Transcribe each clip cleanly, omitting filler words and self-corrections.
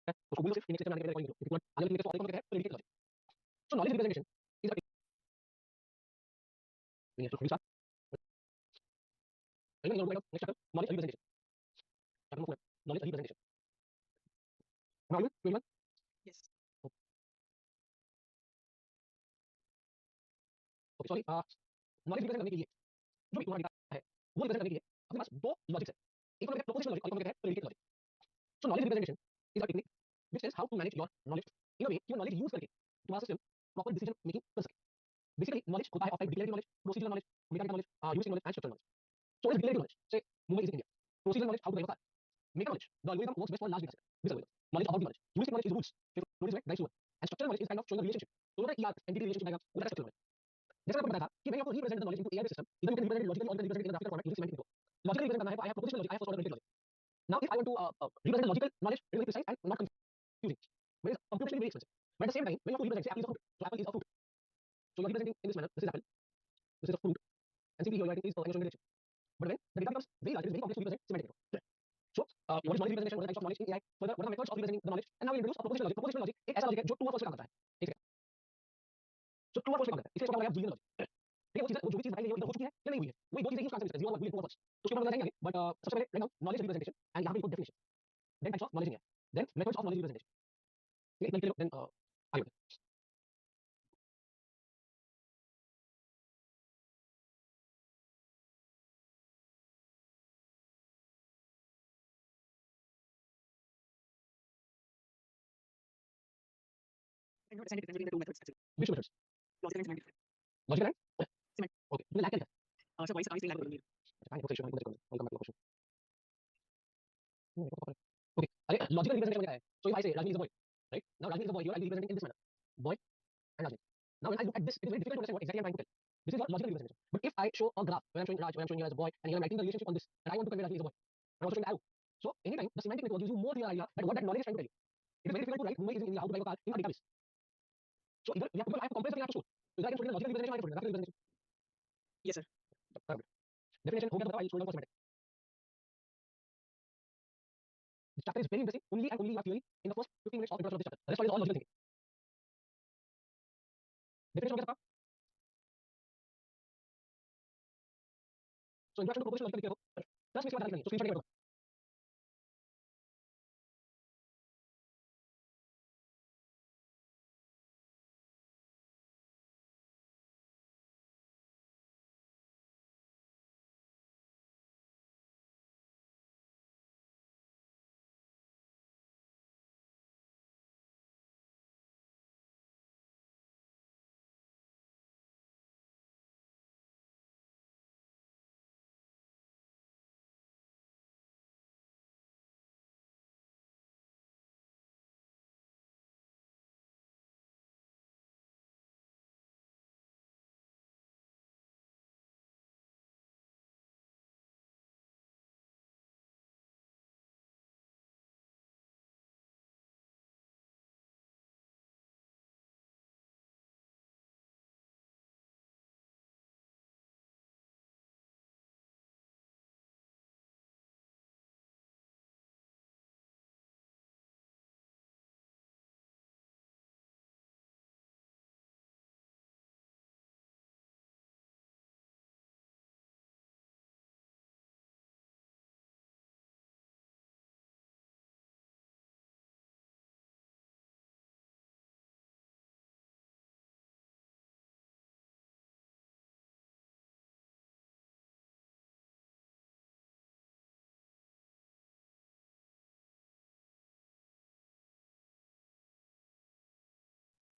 है, उसको बोलो सिर्फ इन्हें बनाने के लिए कोई नहीं आगे लिखने के ऑपरेटर है predicate logic. So knowledge representation is a so we start next chapter knowledge representation chapter number 4 knowledge representation now you 21 Yes. Okay sorry knowledge represent करने के लिए जो भी तुम्हारा डेटा है वो रिप्रेजेंट करने के लिए अपने पास दो लॉजिक्स है एक तो है प्रोपोजिशनल लॉजिक और एक है predicate logic so knowledge representation is a technique which is how to manage your knowledge in a way कि नॉलेज यूज करके तुम्हारा सिस्टम प्रॉपर डिसीजन मेकिंग कर सके बेसिकली नॉलेज होता है of type declarative knowledge procedural knowledge mechanical knowledge heuristic knowledge and structural knowledge so is declarative knowledge से movement is India procedural knowledge how to verify mechanical knowledge the algorithm works best for large data set this algorithm knowledge about the knowledge heuristic knowledge is rules notice right dice to one and structural knowledge is kind of showing a relationship so that ER entity relationship diagram वो structural knowledge जैसा आपको बताया था कि मैं आपको represent the knowledge into AI system इधर you can represent logically और can represent in graphical format using semantic method logically represent करना है तो I have propositional logic I have first order predicted logic now if I want to represent logical knowledge it will be precise and not confusing but it's computationally very expensive but at the same time when you have to represent say apple is a fruit so apple is a fruit so you are representing in this manner this is apple this is a fruit and simply here you are writing is emotional relationship but when the data becomes very large it is very complex to represent semantic method so what is knowledge representation what are the types of knowledge in AI further what are the methods of representing the knowledge and now we introduce a propositional logic एक ऐसा logic है जो true और false पे काम करता है ठीक है सो ट्रू और फॉल्स पे काम करता है इसलिए इसको क्या बोला गया बूलियन लॉजिक ठीक है वो चीज जो भी चीज बताई गई है वो इधर हो चुकी है या नहीं हुई है वही दो चीजें यूज करते हैं 0 और बूलियन ट्रू और फॉल्स तो उसके बारे में बताएंगे आगे बट सबसे पहले right now knowledge representation and यहां पे लिखो definition then types of knowledge in AI then methods of knowledge representation ठीक है इतना लिख लो then आगे बढ़ते I know the difference between the two methods actually. हैं which methods Logical and semantic. Logical and Semantic. Okay तुमने like क्या लिखा So why is still lag over fine बहुत सही शुरू welcome back to question okay अरे logical representation क्या है सो इफ आई से Rajni is a boy right now Rajni is a boy you are representing in this manner boy and Rajni now when I look at this it is very difficult to understand what exactly I'm trying to tell this is your logical representation but if I show a graph where I'm showing Raj where I'm showing you as a boy and here I'm writing the relationship on this and I want to convey Rajni is a boy I'm also showing the arrow so anytime the semantic method gives you more clear idea that what that knowledge is trying to tell you it is very difficult to write movement is in how to drive a car in a database so either you have to I have to compress something I have to show so either I can show you the logical representation or I can show you the graphical representation Yes, sir. definition हो गया तो बताओ I'll slow down for semantic this chapter is very interesting only and only you have theory in the first 15 minutes of introduction of this chapter the rest all is all logical thinking definition हो गया सबका so introduction to propositional logic लिख के रखो 10 minute के बाद डालना नहीं तो स्क्रीनशॉट लेके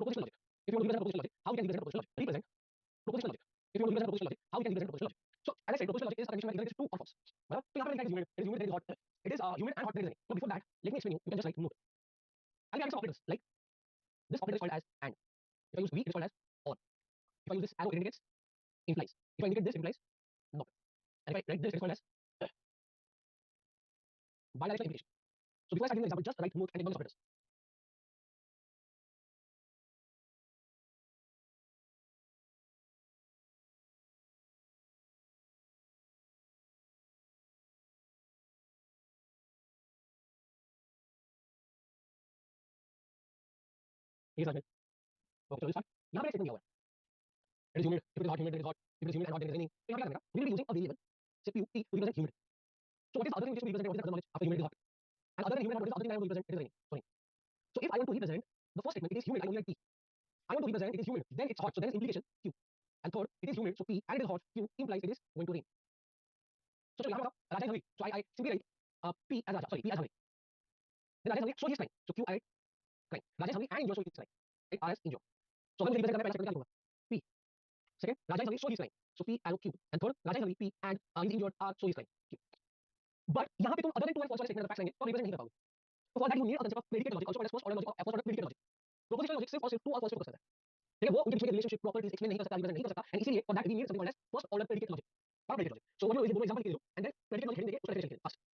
propositional logic if you want to represent propositional logic how we can represent propositional logic represent propositional logic if you want to represent propositional logic how we can represent propositional logic so as I said propositional logic is a condition where either it is true or false बराबर तो यहाँ पे लिखा है humid there is hot it is humid and hot there is any so before that let me explain you can just write note I'll be adding some operators like this operator is called as and if I use v it is called as or if I use this arrow it indicates implies if I indicate this it implies not and if I write this it is called as bidirectional implication so before I start giving an example just write note and ignore these operators ये समझ में okay चलो start यहाँ पे statement दिया हुआ है it is humid if it is hot humid it is hot if it is humid and hot then it is raining तो यहाँ क्या करना we will be using a variable say pu t to represent humid so what is the other thing which we represent what is the other knowledge after humid is hot and other than humid and hot what is the other thing I want to represent it is raining sorry so if I want to represent the first statement it is humid I only write p I want to represent it is humid then it's hot so then is implication q and third it is humid so p and it is hot q implies it is going to rain so चलो यहाँ पर Raja is hungry so I simply write p as Raja sorry p as hungry then Raja is hungry so he is crying so q I write crying Raja is hungry and injured so he is crying right r as injured so अगर मुझे represent करना है पहला statement क्या लिखूंगा p second Raja is hungry so he is crying so p I wrote q and third Raja is hungry p and he is injured r so he is crying q but यहाँ पे तुम other than true and false वाले statement अगर facts लेंगे तो represent नहीं कर पाओगे तो for that you need a concept of predicate logic also called as first order logic or first order predicate logic propositional logic सिर्फ और सिर्फ true और false पे फोकस करता है ठीक है वो उनके बीच में रिलेशनशिप प्रॉपर्टीज एक्सप्लेन नहीं कर सकता रिप्रेजेंट नहीं कर सकता एंड इसीलिए for that we need something called as first order predicate logic और प्रेडिकेट लॉजिक सो वो दोनों एग्जांपल लिख दो and then predicate logic heading देके उसका डेफिनेशन लिख दो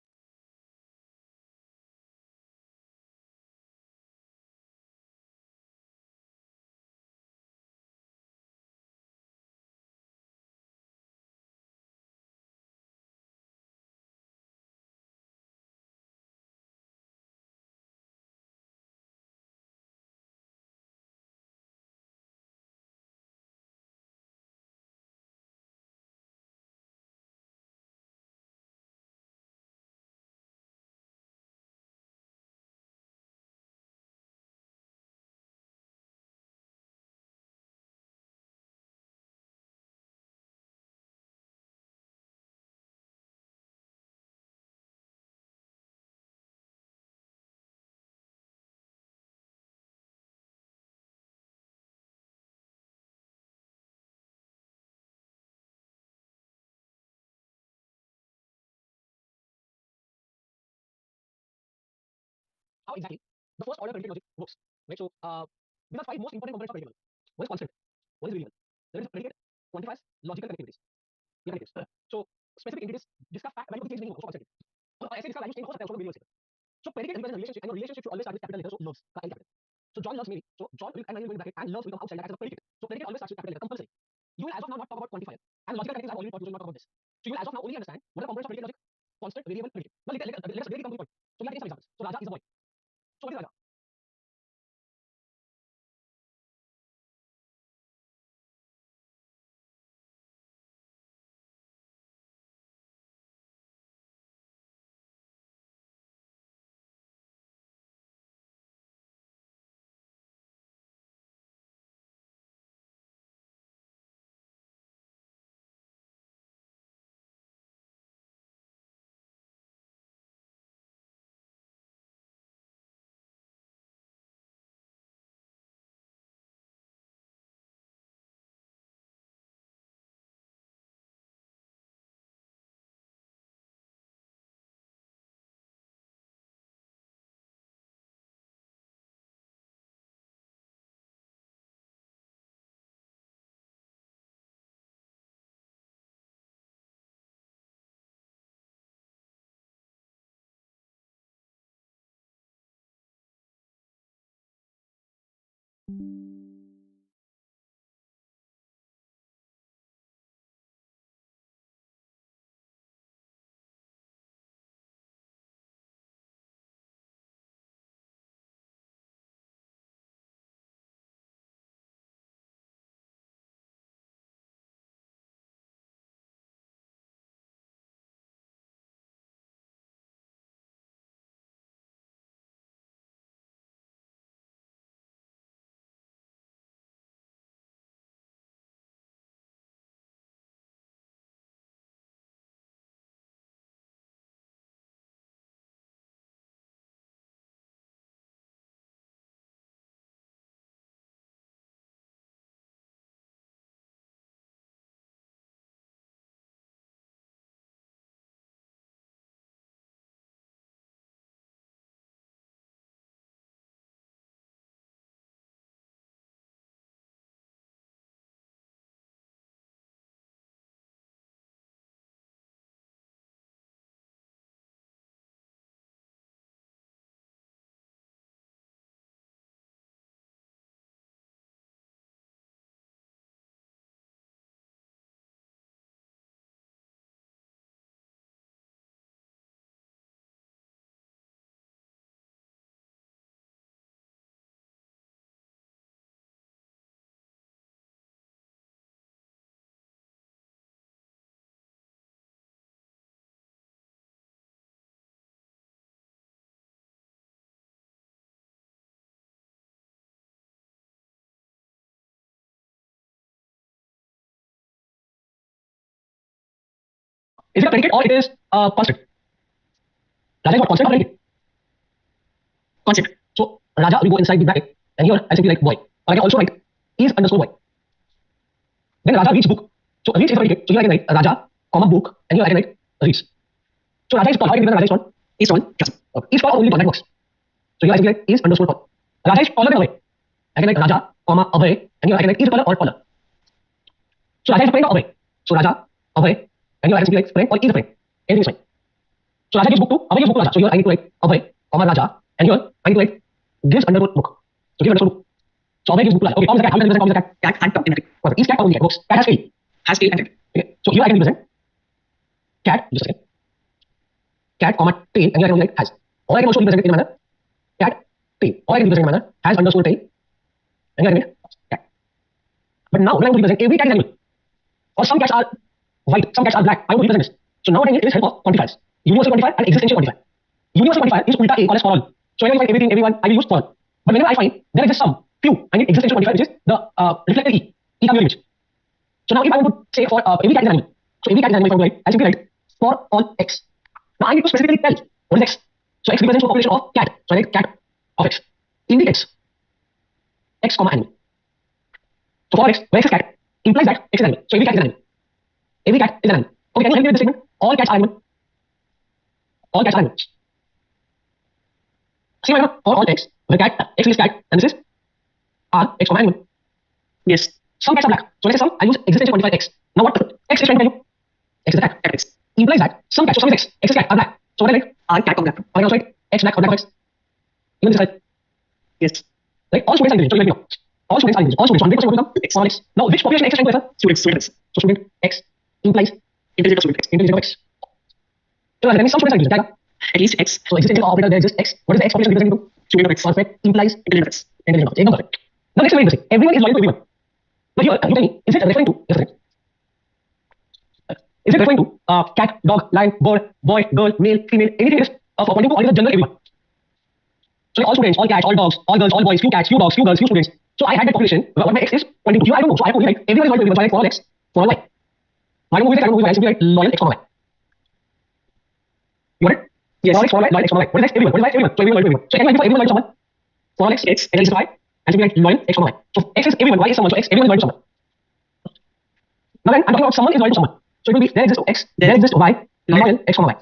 how exactly the first order predicate logic works right so these are five most important components of predicate logic one is constant one is variable there is predicate quantifies logical connectivities ये connectivities so specific entities जिसका fact value कभी change नहीं होगा उसको constant तो ऐसे जिसका value change हो सकता है उसको variable से so predicate represents a relationship and your relationship should always start with capital letter so loves का L capital so John loves Mary so John will and I will go in bracket and loves will come outside that as a predicate so predicate always starts with capital letter compulsory you will as of now not talk about quantifier and logical connectivities I've already taught you so not talk about this so you will as of now only understand what are the components of predicate logic constant variable predicate now let's really come to the point so we are taking some examples so Raja is a boy so what is Raja Is it a predicate or it is a constant? Raja is what, constant or predicate? Constant. So Raja will go inside the bracket, and here I simply write boy. Or I can also write is underscore boy. Then Raja reads book. So reads is a predicate. So here I can write Raja, comma book, and here I can write reads. So Raja is tall. How can I Raja is tall? Is tall. Yes. Is tall or only tall? That works. So here I simply write is underscore tall. Raja is taller than Abhay. I can write Raja, comma Abhay, and here I can write is taller or taller. So Raja is a friend of Abhay. So Raja, Abhay, and here I can simply write friend or is a friend. Anything is fine. So Raja gives book to Abhay gives book to Raja. So here I need to write Abhay, comma Raja, and here I need to write gives underscore book. So give underscore book. So Abhay gives book to Raja. Okay, Tom is a cat. How can I represent Tom is a cat? Cat and dog in a Well, is cat or only cat? Works. Cat has tail. has tail and tail. Okay. So here I can represent cat. Just a second. Cat, comma tail, and here I can only write has. Or I can also represent it in a manner cat tail. Or I can represent it in a manner has underscore tail, and here I can write cat. But now when I want to represent every cat is animal, or some cats are white, some cats are black, I want to represent this. So now what I need is help of quantifiers. Universal quantifier and existential quantifier. Universal quantifier is ulta A equals for all. So whenever I find everything, everyone, I will use for all. But whenever I find there exists some few, I need existential quantifier, which is the reflected E, E coming image. So now if I want to say for every cat is an animal, so every cat is an animal, if I want to write, I simply write for all x. Now I need to specifically tell what is x. So x represents the population of cat. So I write cat of x. Indicates x comma animal. So for x, where x is cat, implies that x is animal. So every cat is an animal. Every cat is an animal. Okay, can you help me with this statement? All cats are animal. All cats are animals. See my number for all x, where cat, x is cat, and this is r, x comma animal. Yes. Some cats are black. So let's say some, I use existential quantifier x. Now what x is trying to tell you? X is the cat. Cat X. Implies that some cats, so some is x is cat, are black. So what I write? R cat comma black. I can also write x black or black of x. Even this side. Yes. Like all students are intelligent, so you let me know. All students are intelligent. All students, 100% will become x or x. Now which population x is trying to refer? Students. Students. So student x implies Intelligent of student X. intelligent of x. So that means some students are intelligent, right? At least X. So existential operator, there exists x. What is the x population representing to? Student of X. Perfect implies Intelligent of X. intelligent of x. Ekdam perfect. Now next is very interesting. Everyone is loyal to everyone. But here, you tell me, is it referring to, just a second. Is it referring to cat, dog, lion, bird, boy, girl, male, female, anything is pointing to only the general everyone? So like all students, all cats, all dogs, all girls, all boys, few cats, few dogs, few girls, few students. So I had that population, what my x is pointing to. Here I don't know, so I have to only write everyone is loyal to everyone, so I write for all x, for all y. I don't know who is x, I don't know who is y, I simply write loyal x for y. You got it? Yes. For all x, for all y, loyal x for y. What is x? Everyone. What is y? Everyone. So everyone loyal to everyone. So can I give for everyone loyal to someone? For all x, X. and then y, and simply write loyal x for y. So x is everyone, y is someone, so x, everyone is loyal to someone. Now then, I'm talking about someone is loyal to someone. So it will be there exists x, there exists y, loyal x comma y.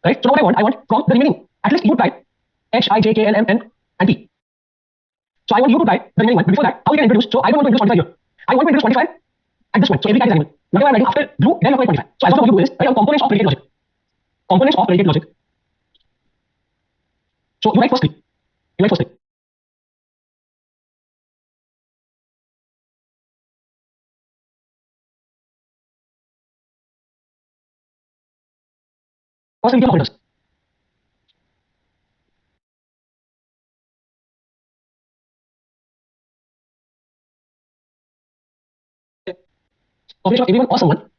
Right? So now what I want from the remaining, at least you would type H, I, J, K, L, M, N, and P. So I want you to type the remaining one. But before that, how we can introduce? So I don't want to introduce quantifier here. I want to introduce quantifier at this point. So every cat is animal. Whatever I'm writing after blue, then I'm going to write quantifier. So I want to do is write on components of predicate logic. Components of predicate logic. So you write firstly. You write firstly. First we operators. Population of everyone or someone.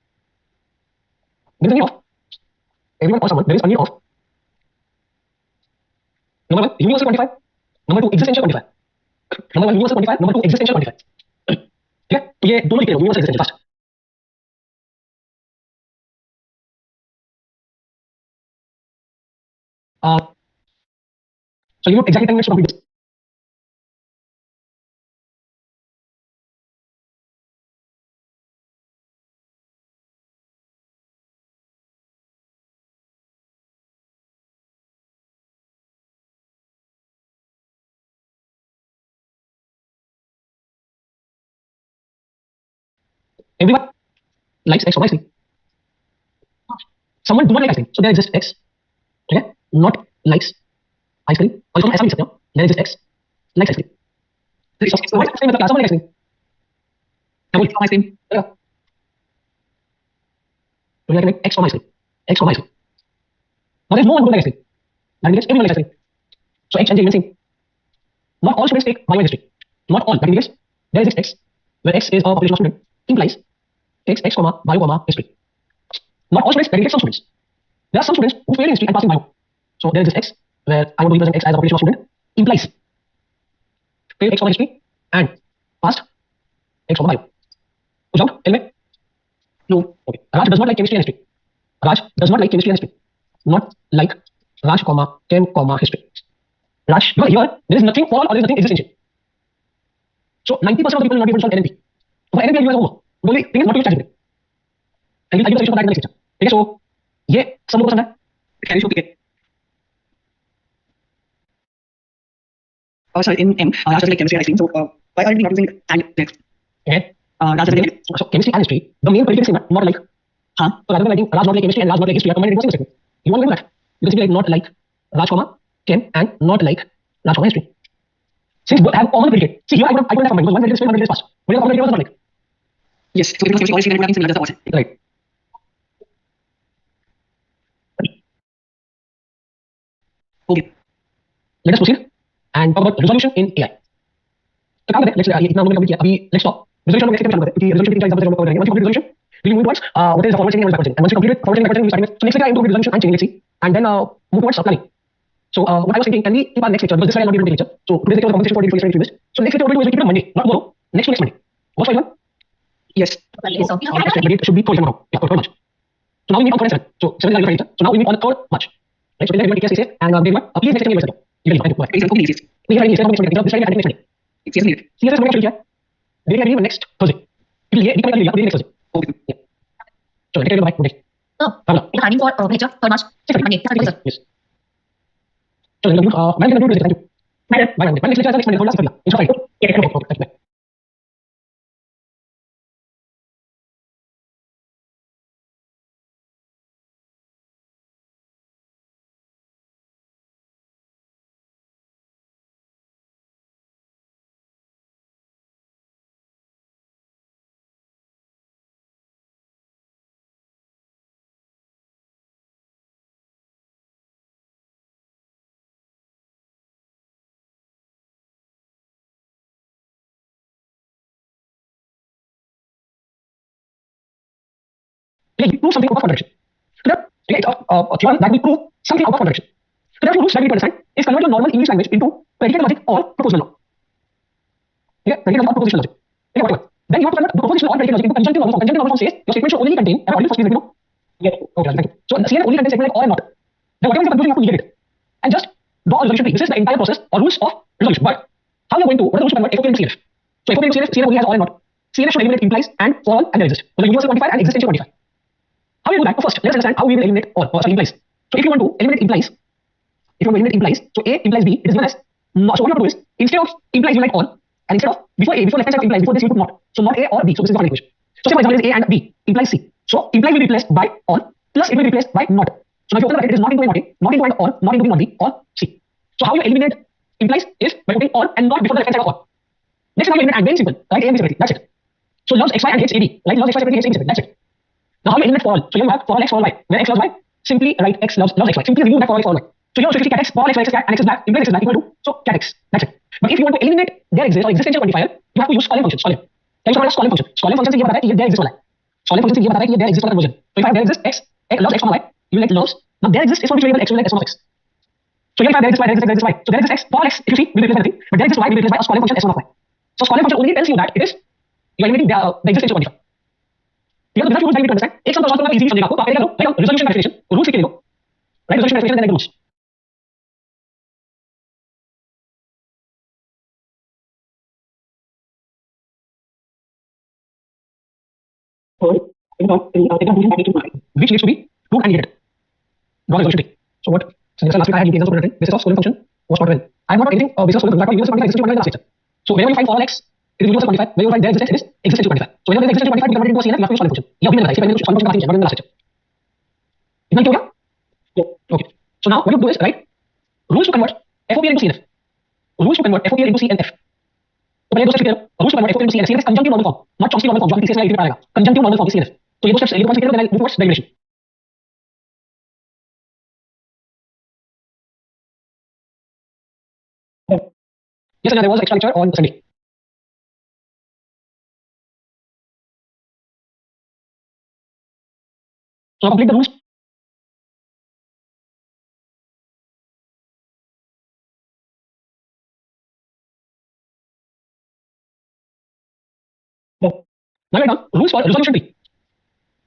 There is a need of everyone or someone. There is a need of number one, universal quantifier. Number two, existential quantifier. Number one, universal quantifier. Number two, existential quantifier. ठीक है तो ये दोनों लिखे हो universal existential first so you know exactly 10 minutes to complete this. Everyone likes x or y screen. Someone do not like ice cream, so there exists x. Okay, not likes ice cream. और इसको हम ऐसा भी लिख सकते हो. There exists x likes ice cream. So what ice cream मतलब क्या? Someone likes ice cream. Double from ice cream. चलेगा. So we can make x from ice cream. X from ice cream. Now there is no one who doesn't like ice cream. That means everyone likes ice cream. So x and j remain same. Not all students take biochemistry. Not all. That means there exists x, where x is a population of students, implies takes x comma bio comma history. Not all students predicate some students. There are some students who fail in history and pass in bio. So there exists x, where I want to represent x as a population of student, implies fail x comma history and passed x comma bio. So doubt? Tell me. No. Okay. Raj does not like chemistry and history. Raj does not like chemistry and history. Not like Raj, chem, history. Raj, because here there is nothing fall or there is nothing existential. So 90% of the people will not be able to solve NLP. For NLP, you have homework. The only thing is not to use ChatGPT. And we'll give the solution for that in the next lecture. ठीक है, so ये सब लोगों को पसंद है? Can you show it? So in M, Raj doesn't like chemistry and ice cream. So why are we not using and next? Okay. Raj doesn't like. So chemistry and history, the main predicate is same, not like. Huh? So rather than writing Raj not like chemistry and Raj not like history, you have combined it into a single statement. You want to do that? You can simply write not like Raj, chem and not like Raj, history. Since both have common predicate. See here I could have combined because one predicate is fail, one predicate is pass. But the common predicate was not like. Yes. So if it was chemistry, all is similar. That's the opposite. Right. Okay. Let us proceed and talk about resolution in AI. तो काम करते हैं, let's इतना हमने complete किया, अभी let's talk resolution हम next step में चालू करते हैं, क्योंकि resolution के एग्जांपल हम कवर करेंगे. Once you complete resolution, we'll move towards what is the forward chaining and backward chaining. And once you complete forward chaining and backward chaining, we'll start with, so next week I am going to resolution and chaining, let's see, and then move towards planning. So what I was thinking, can we keep our next lecture, because this Friday I will not be able to lecture. So today's lecture was a compensation for daily for previous. So next lecture we'll do is we'll keep it on Monday, not tomorrow. Next to next Monday. What's for everyone? Yes. So, the date should be 4 tomorrow. Yeah, 3rd March. So now we meet on 7. So 7 is our lecture. So now we meet on 3rd March. Right. So everyone take care, stay safe, and day 1. Please next time you guys. You can thank you. It's okay. Yes. We have any next Monday. This Friday and next Monday. It's yes needed. CS is going to be here next Thursday. ये next Thursday. Okay. Yeah. So take care. Bye. Good day. So, it's timing for lecture 3rd March. Monday. Yes. So then thank you. Bye. Bye. Bye. Next lecture next Monday. It's fine. Okay. Thank you. Yeah, you prove something about contradiction. So there, it's a theorem that will prove something about contradiction. So there are few rules that we need to understand is convert your normal English language into predicated logic or propositional law. Okay, predicated logic or propositional logic. Okay, whatever. Then you have to convert the propositional or predicated logic into conjunctive normal form. Conjunctive normal form says your statement should only contain an audible first phrase, Yes. Okay, thank you. So CNN only contains statement like or and not. Then whatever is the conclusion, you have to negate it. And just draw a resolution tree. This is the entire process or rules of resolution. But how you are going to, what are the rules to convert FOP into CNF? So FOP into CNF, CNF only has or and not. CNF should eliminate implies and all and there exist. So the universal quantifier and existential quantifier. How do you do that? So first, let us understand how we will eliminate all, or implies. So if you want to eliminate implies, so A implies B, it is given as not. So what you have to do is, instead of implies, you write all, and instead of before A, before left hand side of implies, before this you put not. So not A or B. So this is the final equation. So say for example, is A and B implies C. So implies will be replaced by all, plus it will be replaced by not. So now if you open the bracket, it is not into a not A, not into and all, not into B, not B, or C. So how you eliminate implies is by putting all and not before the left hand side of all. Next time you eliminate and, very simple, write A and B separately. That's it. So loves XY and hates AB. Write loves XY separately, hates AB separately. That's it. Now how you eliminate for all? So you have for all x, for all y. Where x loves y, simply write x loves xy. Simply remove that for all x, for all y. So you have cat x, for all x, y, x is cat, and x is black, implies x is black equal to, so cat x. That's it. But if you want to eliminate their exist or existential quantifier, you have to use column functions. Column. Can you call column function? Column function से ये बताता है कि ये there exists वाला है. Column function से ये बताता है कि ये there exists वाला conversion. So if I have there exists x loves x, y, you will like loves. Now there exists is for which variable x will like s of x. So here if I have there exists y, there exists x, there exists y. So there exists x, for all x, if you see, will replace anything. But there exists y will replace by a column function s1 of y. So column function only tells you that it is you are eliminating the existential quantifier. ठीक है, तो बिना rules that we need to understand, एक sum solve करना easily समझेगा आपको. तो आप क्या करो, लाइक रिजोल्यूशन डेफिनेशन, रूल्स लिख लो. Right, resolution definition then rules. Which needs to be proved and negated. Draw resolution tree. So what? So last week I had examples for basis of scaling function was not well. I have not anything basis of scaling function. Universal quantifier existential quantifier in the last lecture. So whenever you find for all x, it is universal quantifier. Whenever you find there exists, it is existential quantifier. So whenever there is existential quantifier, you convert it into a CNF, you have to use scaling function. ये अभी मैंने बताया, इससे पहले कुछ scaling function का बात नहीं किया, in the last lecture. इतना क्यों गया? Okay. So now what you do is write rules to convert FOPL into CNF. Rules to convert FOPL into CNF. तो पहले दो steps clear. Rules to convert FOPL into CNF. CNF is conjunctive normal form, not Chomsky normal form. जो हम TCS में लिखने पड़ेगा. Conjunctive normal form is CNF. तो ये दो स्टेप्स, ये दो concept clear, then I move towards derivation. Yes, and there was extra lecture on Sunday. So complete the rules. Now we're done. Rules for resolution tree.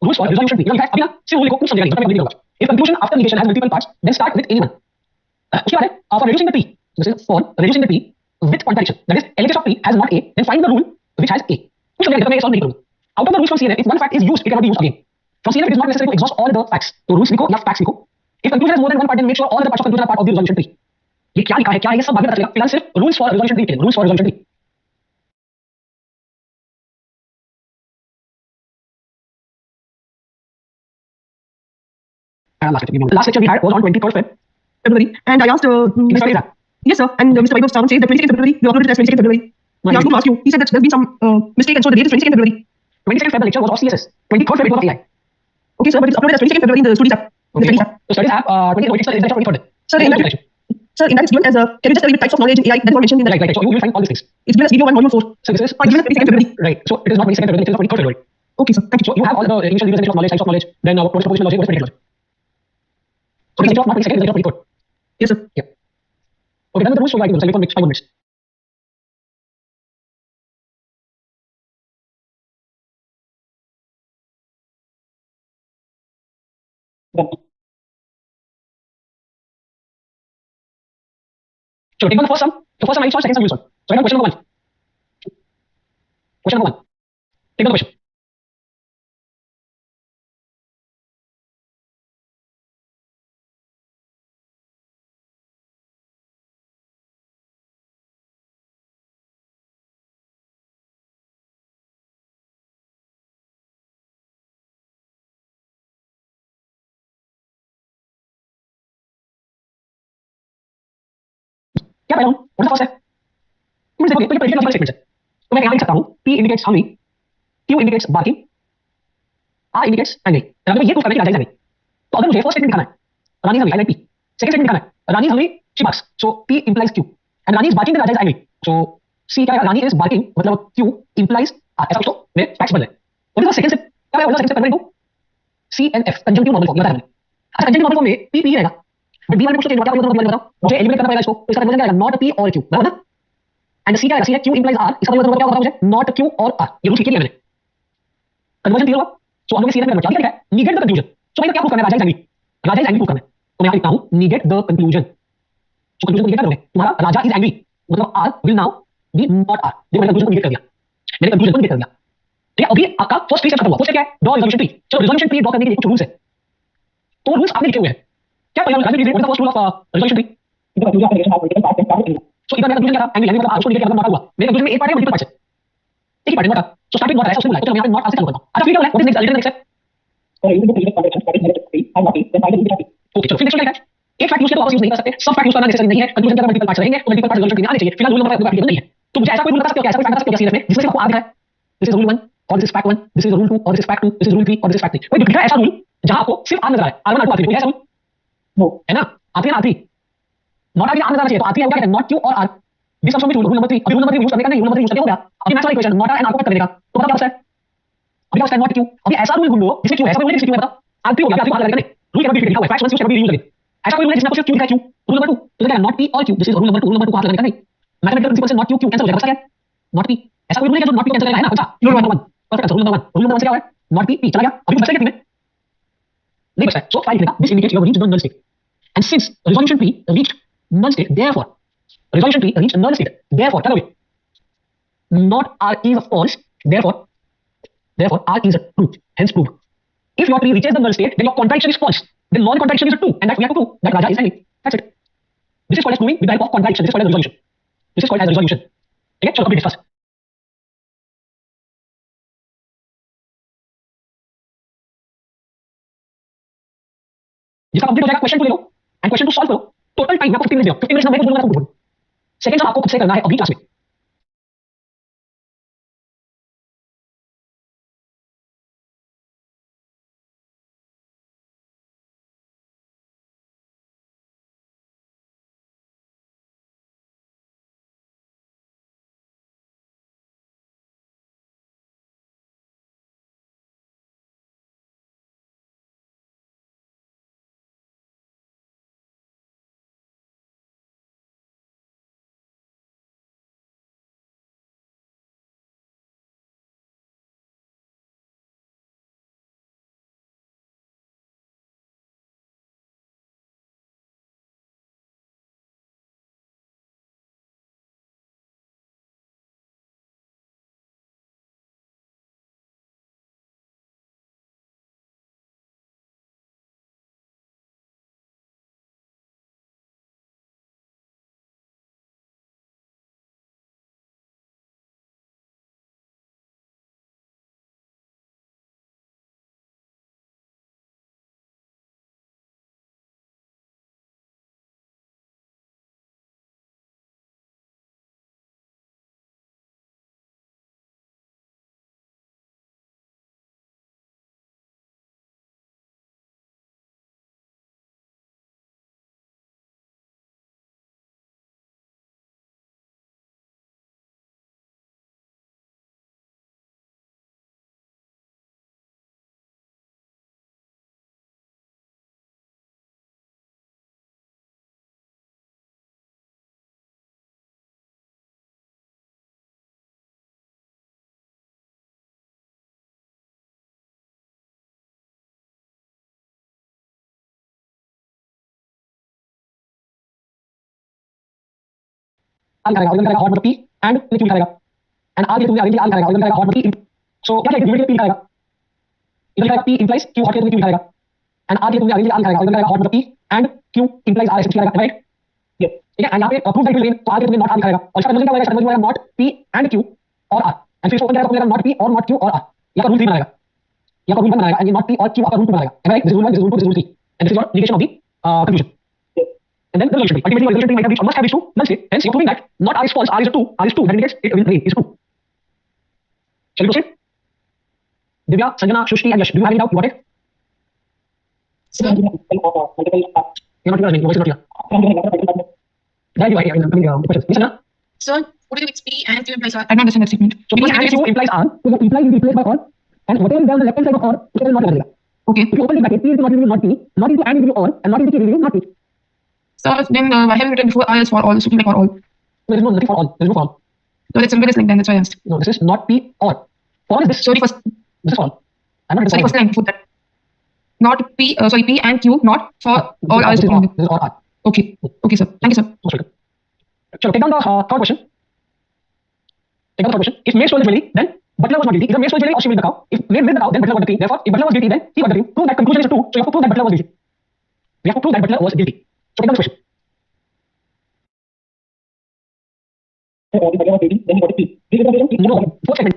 rules for resolution tree. In fact, अभी ना सिर्फ rule को कुछ समझेगा नहीं, मतलब मैं अभी करूंगा. If conclusion after negation has multiple parts, then start with any one. उसके बाद है for reducing the tree. This is for reducing the tree with contradiction. That is, LHS of tree has not A, then find the rule which has A. कुछ समझेगा नहीं, तो मैं ये solve नहीं करूंगा. Out of the rules from CNN, if one fact is used, it cannot be used again. From CNN, it is not necessary to exhaust all the facts. तो rules लिखो या facts लिखो. If conclusion has more than one part, then make sure all the parts of conclusion are part of the resolution tree. ये क्या लिखा है, क्या है, ये सब बाद में पता चलेगा. फिलहाल सिर्फ rules for resolution tree, rules for resolution tree. Last lecture we had was on 23rd February, and I asked. Yes, sir. And Mr. Vaibhav Sawant says that 22nd February, we uploaded as 22nd February. He asked me to ask you. He said that there's been some mistake, and so the date is 22nd February. 22nd February lecture was of CSS. 23rd February was of AI. Okay, sir, but it's uploaded as 22nd February in the Studies app. Okay. The studies app, 23rd is the 23rd. Sir, in that, it's given as can you just tell me the types of knowledge in AI that is not mentioned in the Right. So you will find all these things. It's given as video 1, module 4. So this is given as 22nd February. Right. So it is not 22nd February, it is 23rd February. Okay, sir. Thank you. So you have all the initial definition of knowledge, types of knowledge, then what is propositional logic, what is predicate logic. So the lecture of not 22nd is the lecture of 23rd. Yes, sir. Yeah. Okay, then the rules for writing. I'll wait for 5 minutes. So take on the first sum. The first sum I solve, second sum you solve. So I have question number 1. Question number 1. Take on the question. क्या पहला हूं? What is the first step? तुम देखोगे तो ये predicate logical statements है. तो मैं यहाँ लिख सकता हूँ P indicates hungry, Q indicates barking, R indicates angry. अगर ये प्रूफ करना है कि राजा is angry, तो अगर मुझे फर्स्ट स्टेटमेंट दिखाना है रानी is hungry, I like P. Second statement दिखाना है रानी is hungry, she barks. So P implies Q. And Rani is barking, then Raja is angry. So C क्या है? रानी is barking मतलब Q implies R. ऐसा कुछ तो मेरे facts बन रहे हैं. What is the second step? क्या है? Second step convert into C and F conjunctive normal form. ये बताया मैंने. अच्छा conjunctive normal form में P P रहेगा. बट B वाले पूछो क्या बताओ मुझे एलिमिनेट करना पड़ेगा इसको. तो इसका कन्वर्जन क्या आएगा? नॉट P और Q. बराबर ना? एंड सी क्या है? सी है Q implies R. इसका मतलब क्या होता है मुझे? नॉट Q और R. ये रूल सीख लिया मैंने. कन्वर्जन क्लियर हुआ? सो हम लोग सी में क्या लिखा है? Negate the conclusion. सो मैं क्या प्रूव करना है? Raja is angry. Raja is angry prove करना है. तो मैं यहां लिखता हूं negate the conclusion. So conclusion को निगेट करोगे. तुम्हारा राजा इज एंग्री मतलब R will now be not R. देखो मैंने कंक्लूजन को निगेट कर दिया. मैंने कंक्लूजन को निगेट कर दिया. ठीक है, अभी आपका फर्स्ट ट्री से खत्म हुआ. फर्स्ट क्या है? Draw resolution tree. चलो रिजोल्यूशन ट्री ड्रॉ करने के लिए कुछ रूल्स है. तो रूल्स आपने लिखे हुए हैं. क्या पहला rule? What is the first rule of resolution tree? So इधर मेरा कंक्लूजन क्या था? एंग्री यानी मतलब R उसको निगेट करना नॉट हुआ. मेरे कंक्लूजन में एक पार्ट है मल्टीपल पार्ट्स है. एक ही पार्ट है not. So start with not है, उसने बोला तो मैं यहां पे नॉट से चालू करता हूं. अच्छा फिर क्या बोला? What is next? Next okay, चलो फिर नेक्स्ट क्या है? एक फैक्ट यूज किया तो वापस यूज नहीं कर सकते. सब फैक्ट यूज करना नेसेसरी नहीं है. कंक्लूजन के अंदर मल्टीपल पार्ट्स रहेंगे तो मल्टीपल पार्ट्स रिजल्ट में आने चाहिए. फिलहाल रूल नंबर एप्लीकेबल नहीं है. तो मुझे ऐसा कोई रूल बता सकते हो क्या? ऐसा कोई फैक्ट बता सकते हो क्या सीरीज में जिसमें सिर्फ आपको आ गया है दिस इज रूल 1 और this is fact 1, this is rule 2 और this is fact 2, this is rule 3 और दिस इज फैक्ट 3. कोई दिख रहा है ऐसा रूल जहां आपको सिर्फ आर नजर आ रहा है? R1 R2 R3 कोई ऐसा रूल? नो है ना. R3 R3 नॉट आर नजर आना चाहिए. तो R3 होगा क्या? नॉट Q और R. This comes from rule number 3. अभी रूल नंबर 3 यूज करने का नहीं. रूल नंबर 3 यूज करके हो गया. अभी मैथ्स वाला equation not R and R को कट कर देगा. तो पता क्या होता है? अभी क्या होता है? Not Q. अभी ऐसा रूल ढूंढो जिसमें Q है. ऐसा रूल जिसमें Q है बताओ. R3 हो गया. R3 को आगे करके रूल कैन बी लिखा हुआ है. Facts use can be used again. ऐसा कोई रूल है जिसमें आपको सिर्फ Q लिखा है Q. रूल नंबर 2 तो क्या है? नॉट P और Q. This is rule number 2. Rule number 2 को हाथ लगाने का नहीं. मैथमेटिकल प्रिंसिपल से नॉट Q Q कैंसिल हो जाएगा. बस क्या है? Not P. ऐसा कोई रूल है जो नॉट P कैंसिल करेगा है ना? कौन सा? Rule number 1. Perfect. Rule number 1. Rule number 1 से क्या है? नॉट P P चला गया. अभी बचा क्या में? नहीं बचा है. सो फाइल लिखा this indicates you have reached the null state. And since resolution tree reached null state therefore resolution tree reached null state. Therefore, क्या करोगे? Not R is false. Therefore, R is a true. Hence, proved. If your tree reaches the null state, then your contradiction is false. Then non-contradiction is a true, and that we have to prove that Raja is angry. That's it. This is called as proving with the help of contradiction. This is called as resolution. This is called as resolution. Okay, चलो complete discuss. जिसका complete हो जाएगा question 2 ले लो and question 2 solve करो. Total time आपको 15 minute दिया. 15 minute में मैं कुछ बोलूंगा तो बोलूं. सेकंड आपको खुद से करना है अभी क्लास में. करेगा और करेगा और मतलब p and क्यों लिखा रहेगा एंड r के लिए तुमने आगे r करेगा और करेगा और मतलब p सो क्या लिखेगा p लिखा रहेगा इधर लिखा रहेगा p implies q और के लिए q लिखा रहेगा एंड r के लिए तुमने आगे r करेगा और करेगा और मतलब p and q implies r ऐसे लिखा रहेगा राइट ये ठीक है एंड यहाँ पे प्रूफ दैट विल तो r के लिए तुमने नॉट r लिखा रहेगा और इसका कन्वर्जन क्या होगा इसका कन्वर्जन होगा नॉट p and q और r एंड फिर इसको ओपन करेगा तो मिलेगा नॉट p और नॉट q और r यहाँ का रूल 3 बनाएगा यहाँ पर रूल बनाएगा एंड ये नॉट p और q आपका रूल 2 बनाएगा right this rule 1 this rule 2 this rule 3 and this is your negation of the conclusion and then the resolution ultimately your resolution might have reached or must have reached to null state hence you're proving that not r is false r is a 2 r is 2 that indicates it will is 2 shall we proceed Divya Sanjana Shushti and Yash do you have any doubt you got it Sir, you're not clear your voice is not clear yeah you are here I'm coming the questions Sanjana sir, what do you P and Q implies R? I don't understand that statement. so p and q implies r so the implies will be replaced by or and whatever is there on the left hand side of or it will not लगेगा Okay. if you open the bracket p is not will not p not into and will be or and not into q will be not p So then why have you written before I is for all? Something like for all. there is no nothing for all there is no form So that symbol is like then that's why I asked. no this is not p or for is this Sorry first. this is for I'm not Sorry first line before that. Not P. Sorry P and Q not for all I is this for. is or r Okay. Okay sir. Thank you sir. most welcome chalo take down the third question take down the third question if maid stole the jewelry then butler was not guilty either maid stole the jewelry or she milked the cow if maid milked the cow then butler got the cream therefore if butler was guilty then he got the cream prove that conclusion is true so you have to prove that butler was guilty we have to prove that butler was guilty so take down the question no fourth statement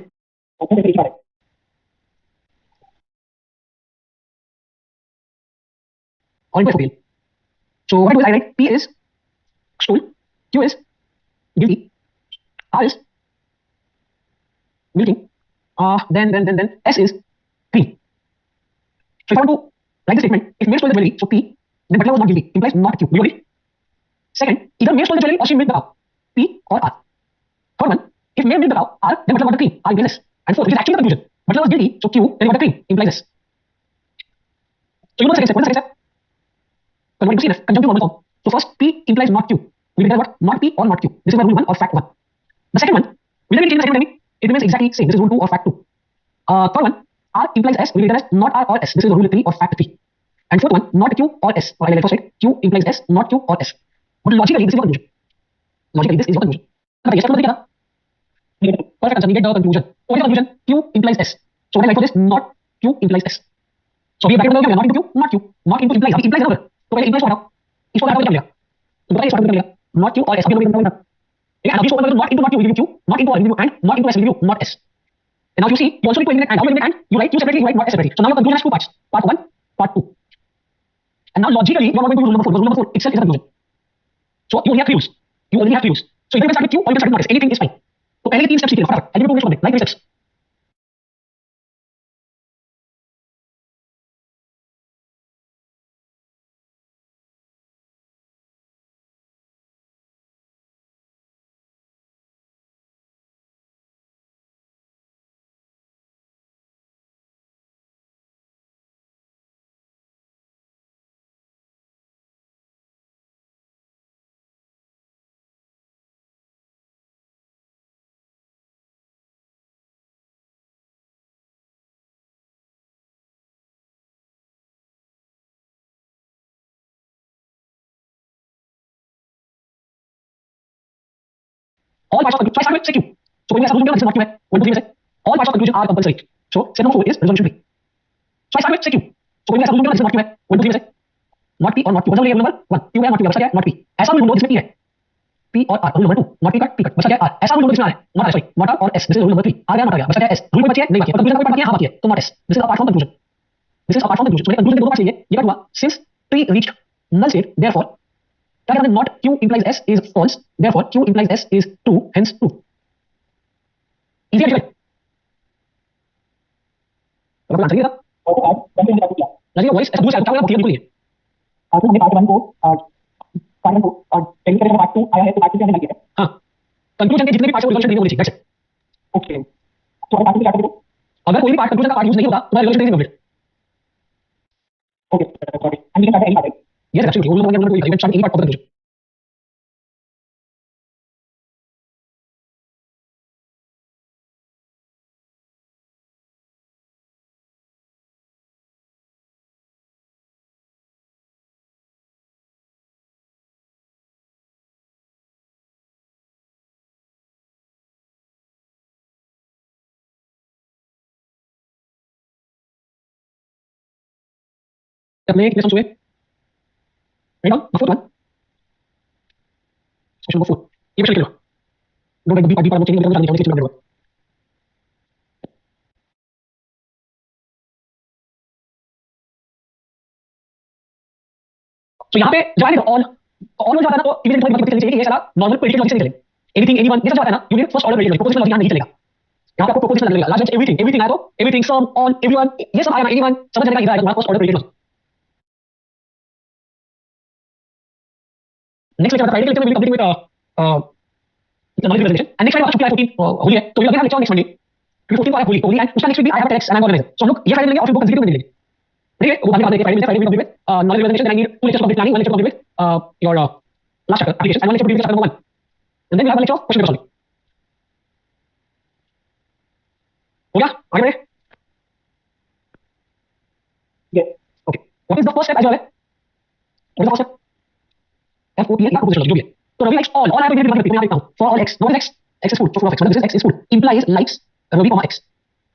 or implies appeal so what I do is I write p is stole q is guilty r is milking then s is cream so if I want to write the statement if maid stole the jewelry so p then butler was not guilty implies not q do you agree second either maid stole the jewelry or she milked the cow p or r third one if maid milked the cow r then butler got the cream r implies s and fourth which is actually the conclusion butler was guilty so q then he got the cream implies s so you know the second step what is the second step converting to CNF conjunctive normal form so first p implies not q we will get what not p or not q this is my rule 1 or fact 1 the second one will there be change in the second timing it remains exactly same this is rule 2 or fact 2 third one r implies s will be written as not r or s this is rule 3 or fact 3 and fourth one not q or s or I will first write q implies s not q or s but logically this is your conclusion logically this is your conclusion yes or no perfect answer we get the conclusion so what is the conclusion q implies s so what I write for this not q implies s so अभी bracket में क्या not into q not into implies अभी implies है ना तो पहले implies को हटाओ इसको हटाओ क्या मिलेगा तो पता है इसको हटाओ क्या मिलेगा not q और s अभी हम लोग ठीक है अभी इसको मतलब not into q will give you q not into r will give you and not into s will give you not s and now you see you also need to eliminate and how to eliminate and you write q separately you write not s separately so now your conclusion has two parts part 1 part 2 and now logically you are going to rule number 4 because rule number 4 itself is a conclusion so you only have three rules you only have three rules so either you can start with q or you can start with not s anything is fine तो पहले के तीन steps सीखे फटाफट I will prove like steps all parts of conclusion so I start with say q so when we have this is not q है 1 2 3 में से all parts of conclusion are compulsory so step number 4 is resolution b so I start with say q so when we have this is not q है 1 2 3 में से not p or not q मतलब rule number 1 q है not q है बचा क्या not p ऐसा rule no जिसमें p है p और r rule number 2 not p cut बचा क्या r ऐसा rule नो जिसमें r है not r sorry not r और s this is rule number 3 आ गया not आ गया बचा क्या s rule कोई बची है नहीं बाकी और conclusion का कोई बाकी है हां बाकी है तो not s this is apart from conclusion this is apart from conclusion so conclusion के दो पार्ट्स चाहिए ये क्या हुआ since p reached null state therefore क्या कहते हैं not q implies s is false therefore q implies s is true hence true easy है तो आंसर ये था और आज कंप्लीट कर दिया लगे वॉइस ऐसा दूसरा क्या होगा बिल्कुल नहीं है आज हमने पार्ट 1 को पार्ट 1 को और टेक्निकल का पार्ट 2 आया है तो पार्ट 2 हमने किया हां कंक्लूजन के जितने भी पार्ट्स हैं रिजल्यूशन नहीं होनी चाहिए दैट्स ओके तो पार्ट 2 क्या करेंगे अगर कोई भी पार्ट कंक्लूजन का पार्ट यूज नहीं होगा तो रिजल्यूशन नहीं complete okay sorry and we can start any part yes absolutely वो लोग कोई event start any part of the conclusion अपने कितने सॉन्ग्स हुए? Right down the fourth one, question number 4। ये क्वेश्चन लिख लो। Don't write the B part changing करना चाहिए चीज होगा। तो यहाँ पे जब आएगा ऑल हो जाता है ना, तो इमीडिएटली थोड़ी बात चलनी चाहिए कि ये साला नॉर्मल पोलिटिकल लॉजिक से नहीं चलेगा। एनीथिंग एनीवन ये सब जो आता है ना, you need first order relation, prepositional logic यहाँ नहीं चलेगा। यहाँ पे आपको प्रोपोजिशनल लगेगा। लास्ट एवरीथिंग एवरीथिंग आया तो एवरीथिंग, सम, ऑन, एवरीवन, ये सब आएगा ना, एनीवन समझ जाएगा, इधर आएगा तुम्हारा first order relation. Next lecture Friday के लेक्चर में complete with knowledge reservation and next Friday 14 Holi है, तो ये लगेगा लेक्चर नेक्स्ट मंडे, क्योंकि 14 को आया होली एंड उसका नेक्स्ट वीक भी I have text and I am organiser. So हम लोग ये फ्राइडे मिलेंगे और फिर वो कंसेक्यूटिव में मिलेंगे। ठीक है, वो बाद में Friday Friday complete with knowledge reservation, then I need 2 lectures complete planning, 1 lecture complete with your last chapter application and 1 lecture complete with chapter number 1, and then we have 1 lecture of question paper solving. हो गया? आगे बढ़े? Okay, what is the first step as well? What is the first step? FOP या propositional जो भी है। तो Ravi likes all आया तो धीरे-धीरे मैं यहाँ लिखता हूँ। For all x, what is x? X is food. So full of x, मतलब this is x is food implies likes Ravi, x.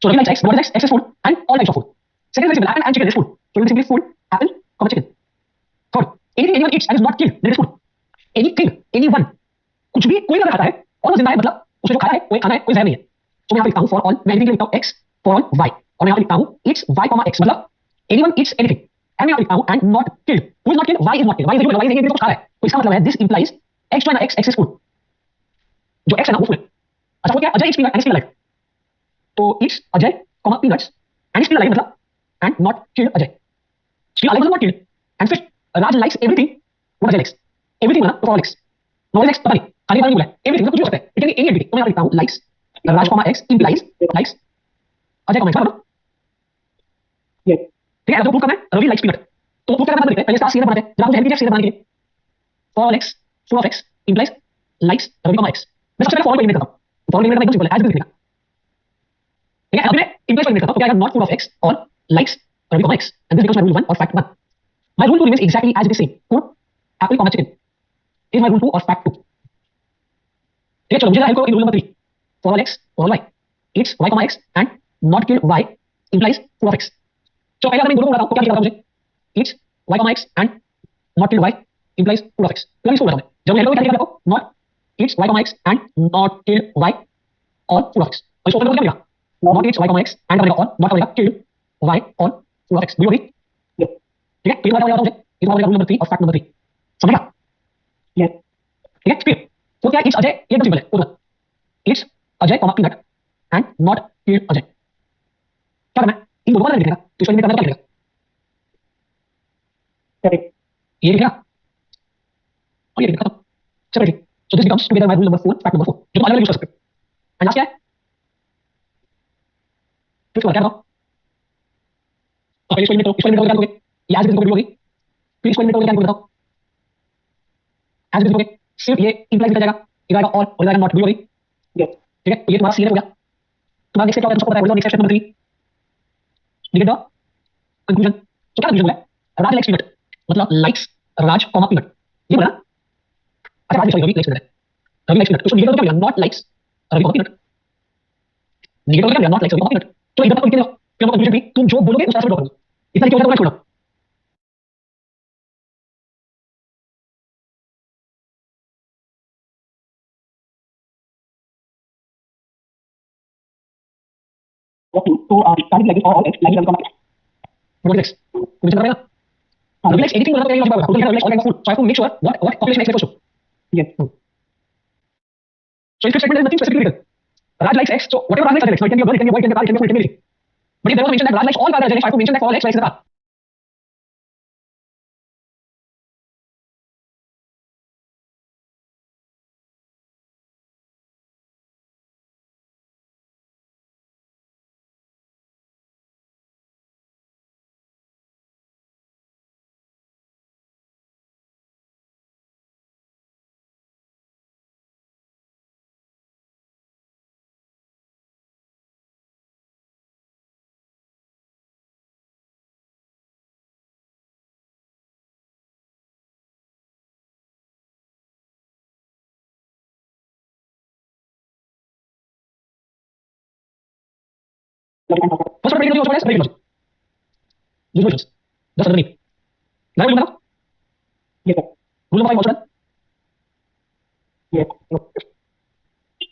So Ravi likes x, what is x? X is food and all types of food. Second is simple, apple and chicken is food. So it will be simply food, apple, chicken. Third, anything anyone eats and is not killed, then it is food. Anything, anyone, कुछ भी कोई अगर खाता है और वो जिंदा है, मतलब उसने जो खाया है कोई खाना है, कोई जहर नहीं है। तो मैं यहाँ पे लिखता हूँ for all, मैं anything के लिए लिखता हूँ x, for all y, और मैं यहाँ पे लिखता हूँ eats y, x, मतलब anyone eats anything. एंड मैं यहाँ पे लिखता हूँ and not killed. Who is not killed? Y is not killed. Y is not killed. Y is नहीं, कुछ खा रहा है। तो इसका मतलब है this implies x जो है ना, x is food. जो x है ना वो food है। अच्छा वो क्या? Ajay eats peanut and is still alive. तो eats Ajay, peanuts and is still alive, मतलब and not killed Ajay. Still alive मतलब not killed. And फिर Raj likes everything. What Ajay likes? Everything मतलब तो all x. Not x पता नहीं। खाली खाली बोला है। Everything मतलब कुछ भी हो सकता है। It can be any activity. तो मैं यहाँ लिखता हूँ likes Raj, x implies likes Ajay, x मतलब ठीक है। अब प्रूव करना है रवि लाइक्स पीनट, तो प्रूव करना है पहले इसका सीधा बनाते हैं। जब आपको हेल्प कीजिए सीधा बनाने के लिए, for all x full of x implies likes Ravi, x। मैं सबसे पहले फॉर को एलिमिनेट करता हूँ। फॉर एलिमिनेट करना एकदम सिंपल है, एज इट इज लिखना। ठीक है, अब मैं इंप्लाइज को एलिमिनेट करता हूँ, तो क्या आएगा? नॉट फुल ऑफ x और likes Ravi, x, and this becomes my rule 1 और fact 1. My rule 2 remains exactly as it is same. Food, apple, chicken is my rule 2 और फैक्ट 2. ठीक है, चलो मुझे हेल्प करो in rule number 3। For all x for all y it's y, x and not kill y implies full of x. तो पहले अगर मैं इन दोनों को बताऊं तो क्या लिखा मुझे? It's y, x and not till y implies full of x. तो इसको बताओ मैं जब हेल्प क्या लिखा देखो, not its y, x and not till y और full of x. और इसको ओपन करके क्या लिखा? not its y, x and का और not का लिखा till y और full of x. भी होगी। ठीक है, तो ये बताओ मुझे, ये तुम्हारा रूल नंबर 3 और फैक्ट नंबर 3 समझ गया? यस। ठीक है, फिर तो क्या इट्स अजय, ये एकदम सिंपल है। तो it's Ajay, peanut and not till Ajay. क्या करना है? इन दोनों का लिखना है। तो इसको लिखना है, क्या लिखेगा? ये लिखेगा और ये लिखेगा, खत्म, separately. So this becomes together my rule number 4, fact number 4, जो तुम अलग अलग यूज कर सकते हो। एंड लास्ट क्या है? फिर क्या बताओ? पहले इसको एलिमिनेट करो, इसको एलिमिनेट करोगे, ये एज इट इज होगी। फिर इसको एलिमिनेट करोगे, क्या बताओ? एज इट इज होगे, सिर्फ ये इंप्लाइज निकल जाएगा, इधर आएगा और इधर आएगा नॉट, होगी। ठीक है, तो ये तुम्हारा सीन हो गया। तुम्हारा नेक्स्ट क्या होगा? पता है, नेक्स्ट स्टेप नंबर 3 निकल द कंक्लूजन। तो क्या कंक्लूजन है? राज लाइक्स पीनट, मतलब लाइक्स राज, पीनट, ये बोला। अच्छा Raj Ravi likes peanut, Ravi likes peanut, तो निकल तो क्या? Not likes Ravi, peanut. Negative क्या? नॉट लाइक सभी मिनट। तो इधर तक लिख लो, फिर हम कंक्लूजन भी तुम जो बोलोगे उस तरह से ड्रॉ करोगे। इतना लिखोगे तो मैं छोड़ो। तो स्टार्टिंग लाइक और एक्स लाइक का what is x कुछ समझ रहे हैं ना? रवि लाइक्स एनीथिंग मतलब क्या लॉजिक होगा? तो Ravi likes all kind of food, so I have to make sure what population x refers to. Yes. So if statement is nothing specifically written, Raj likes X, so whatever Raj likes, Raj likes. So it can be a girl, it can be a boy, it can be a car, it can be a food, it can be anything. But if there was a mention that Raj likes all cars, then I have to mention that for all X likes the car. First order predicate logic, second order predicate logic. Use notions. Just underneath. Rule number? Yes, sir. Rule number 5 also done? Yes.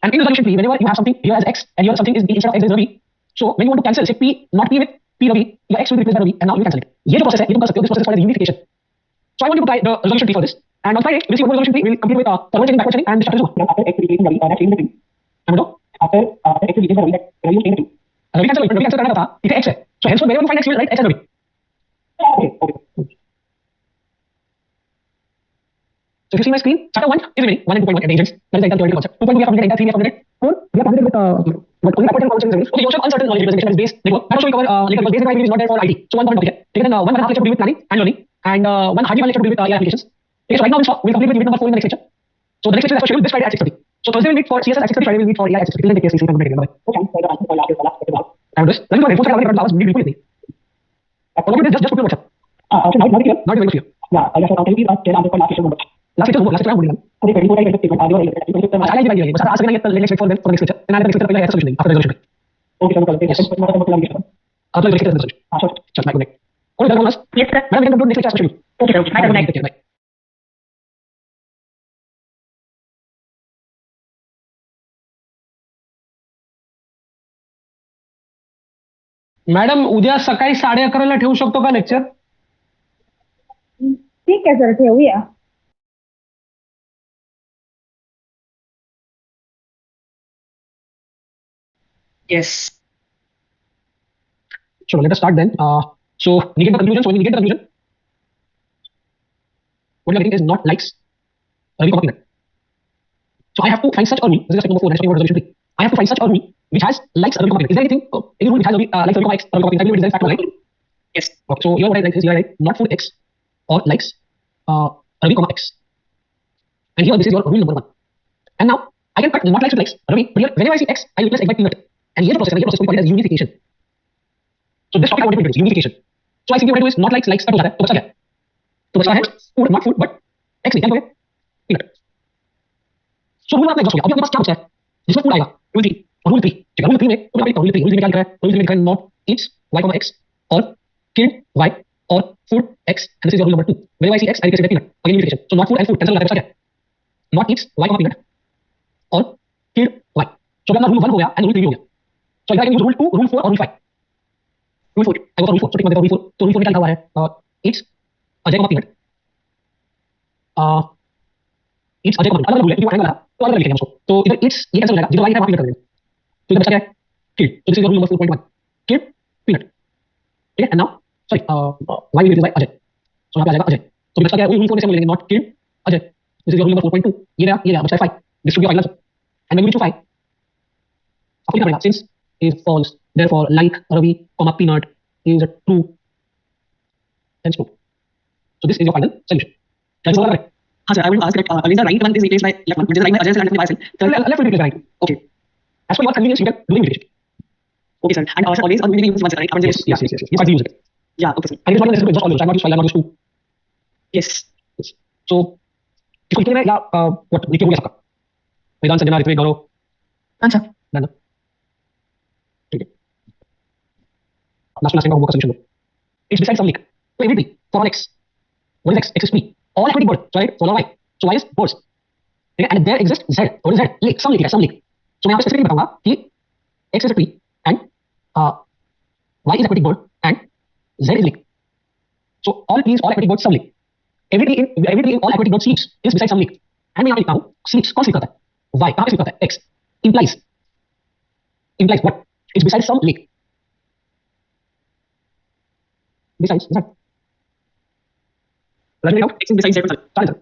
And in resolution P, whenever you have something here as x and here something is b instead of x is v, so when you want to cancel say p not p with p ravi, your x will be replaced by ravi and now you cancel it. ये जो process है, ये तुम कर सकते हो. This process is called as unification. So I want you to try the resolution tree for this. And on Friday, we'll see what resolution tree. We'll complete with forward chaining, backward chaining, and this chapter is over. After x replacing ravi, that change the tree. And what? After x replaces ravi, that ravi will change the tree. Ravi cancel करना था. इसे x है. So henceforth whenever you find x, you will write x as ravi. Okay. Okay. So if you see my screen, chapter 1 is remaining, 1 and 2.1 agents. That is the entire theoretical concept. 2.2 we have completed, entire 3 we have completed. 4 we have completed with what only backward and forward chaining is remaining. Okay, you also have uncertain knowledge representation that is base network. That also we cover later because base network is not there for IT. So one topic है. ठीक है, then 1.5 lecture to do with planning and learning, and one hardly 1 lecture to do with AI applications. Okay, so right now we'll stop. We'll complete with unit number 4 in the next lecture. So the next lecture is scheduled this Friday at 6:30. So Thursday we'll meet for CSS at 6:30. Friday we'll meet for AI at 6:30. Till then take care, stay safe and good night. Bye. Okay. So the answer for last And this, let me know. Phone से आवाज बिल्कुल नहीं. Okay, just put your WhatsApp. Okay. Now clear. Not very clear. Yeah. I just want to tell answer for last question. Last lecture I'm holding. Okay. 24 I statement. I will but ask again the next lecture for the next lecture. And I the next lecture पहले ऐसा solution after resolution. Okay. So Yes. After the next lecture. Sure. Just my good night. Only that one last. Yes, sir. Madam, we can do next lecture schedule. Okay, sir. Bye. Good night. Take care. Bye. Madam उद्या सकाळी 11:30 ठेवू शकतो का lecture? ठीक आहे sir, ठेवूया. Yes. Sure, let us start then. So we get the conclusion. So when we get the conclusion, what we are getting is not likes Ravi, peanut. So I have to find such a rule. This is step number 4. Let's talk about resolution 3. I have to find such a rule which has likes Ravi, peanut. Is there anything? Any rule which has likes Ravi, x? Ravi, peanut. I will design factor, right? Yes. Okay, so here what I write is here I write not food x or likes Ravi, x. And here this is your rule number 1. And now I can cut not likes with likes Ravi. But here whenever I see x, I will replace x by peanut. And here the process we call it as unification. So this topic I want to do is unification. So I simply want to do is not likes likes का हो जाता है. तो बचा क्या? तो बचा है food, not food, but x नहीं क्या होगा? Peanut. So rule आपने exhaust हो गया. अभी आपके पास क्या बचा है? जिसमें food आएगा. Rule 3 और rule 3. ठीक है. Rule 3 में तो मैं rule 3 में क्या लिखा है? Rule 3 में लिखा है not eats y, x or killed y or food x, and this is your rule number 2. Whenever I see x, I replace it by peanut. Again unification. So not food and food cancel हो जाता है. बचा क्या? Not eats y, peanut or killed y. So अपना rule 1 हो गया and rule 3 हो गया. So I can use rule 2, rule 4 और rule 5. Rule 4. I go for rule 4. So टिक मार देता हूँ rule 4. तो rule 4 में क्या लिखा हुआ है? Eats अजय को peanut. Eats अजय को peanut. अलग अलग rule है. क्योंकि आएगा तो अलग लिखेंगे उसको. तो इधर eats ये कैंसिल हो जाएगा. जिधर y है वहाँ peanut कर देंगे. तो इधर बचा क्या है? Killed. So this is your rule number 4.1. Killed peanut. ठीक है. And now sorry y will be replaced by Ajay. So यहाँ पे आ जाएगा अजय. तो बचा क्या है? rule 4 में से हम लेंगे not killed Ajay. This is your rule number 4.2. ये रहा बचा है 5. This should be your final answer. And when we reach to 5 आपको लिखना पड़ेगा since is false, therefore like Ravi, peanut is true and true. So this is your final solution. That is all correct. हाँ sir, I want to ask that again the right one is replaced by left one, which is the right by Ajay and left by myself. So left will be replaced by right. Okay. As per your convenience, you can do the unification. Okay sir. And always we will use one sir, right? Yes. You can use it. Yeah. Okay sir. And it is not necessary to exhaust all those. I not use 5, I not use 2. Yes. So इसको लिखने में या what लिखे हो गया सबका? वेदांत, संजना, ऋत्विक, गौरव. Answer. Done. ठीक है. लास्ट का homework solution. It's beside some link. So every tree for all x. What is x? X is p. All aquatic bird. So right? For all y. So y is birds. ठीक है. And there exists z. What is z? Lake. Some lake. Some lake. So मैं यहाँ पे specifically बताऊंगा कि x is a tree and y is aquatic bird and z is lake. So all trees, all aquatic birds, some lake. Every tree in all aquatic birds sleeps is beside some lake. And मैं यहाँ पे लिखता हूँ sleeps. कौन sleep करता है? Y. कहाँ पे sleep करता है? X. Implies what? It's beside some lake. Besides. Let me know. X is beside Z. Sorry, sir.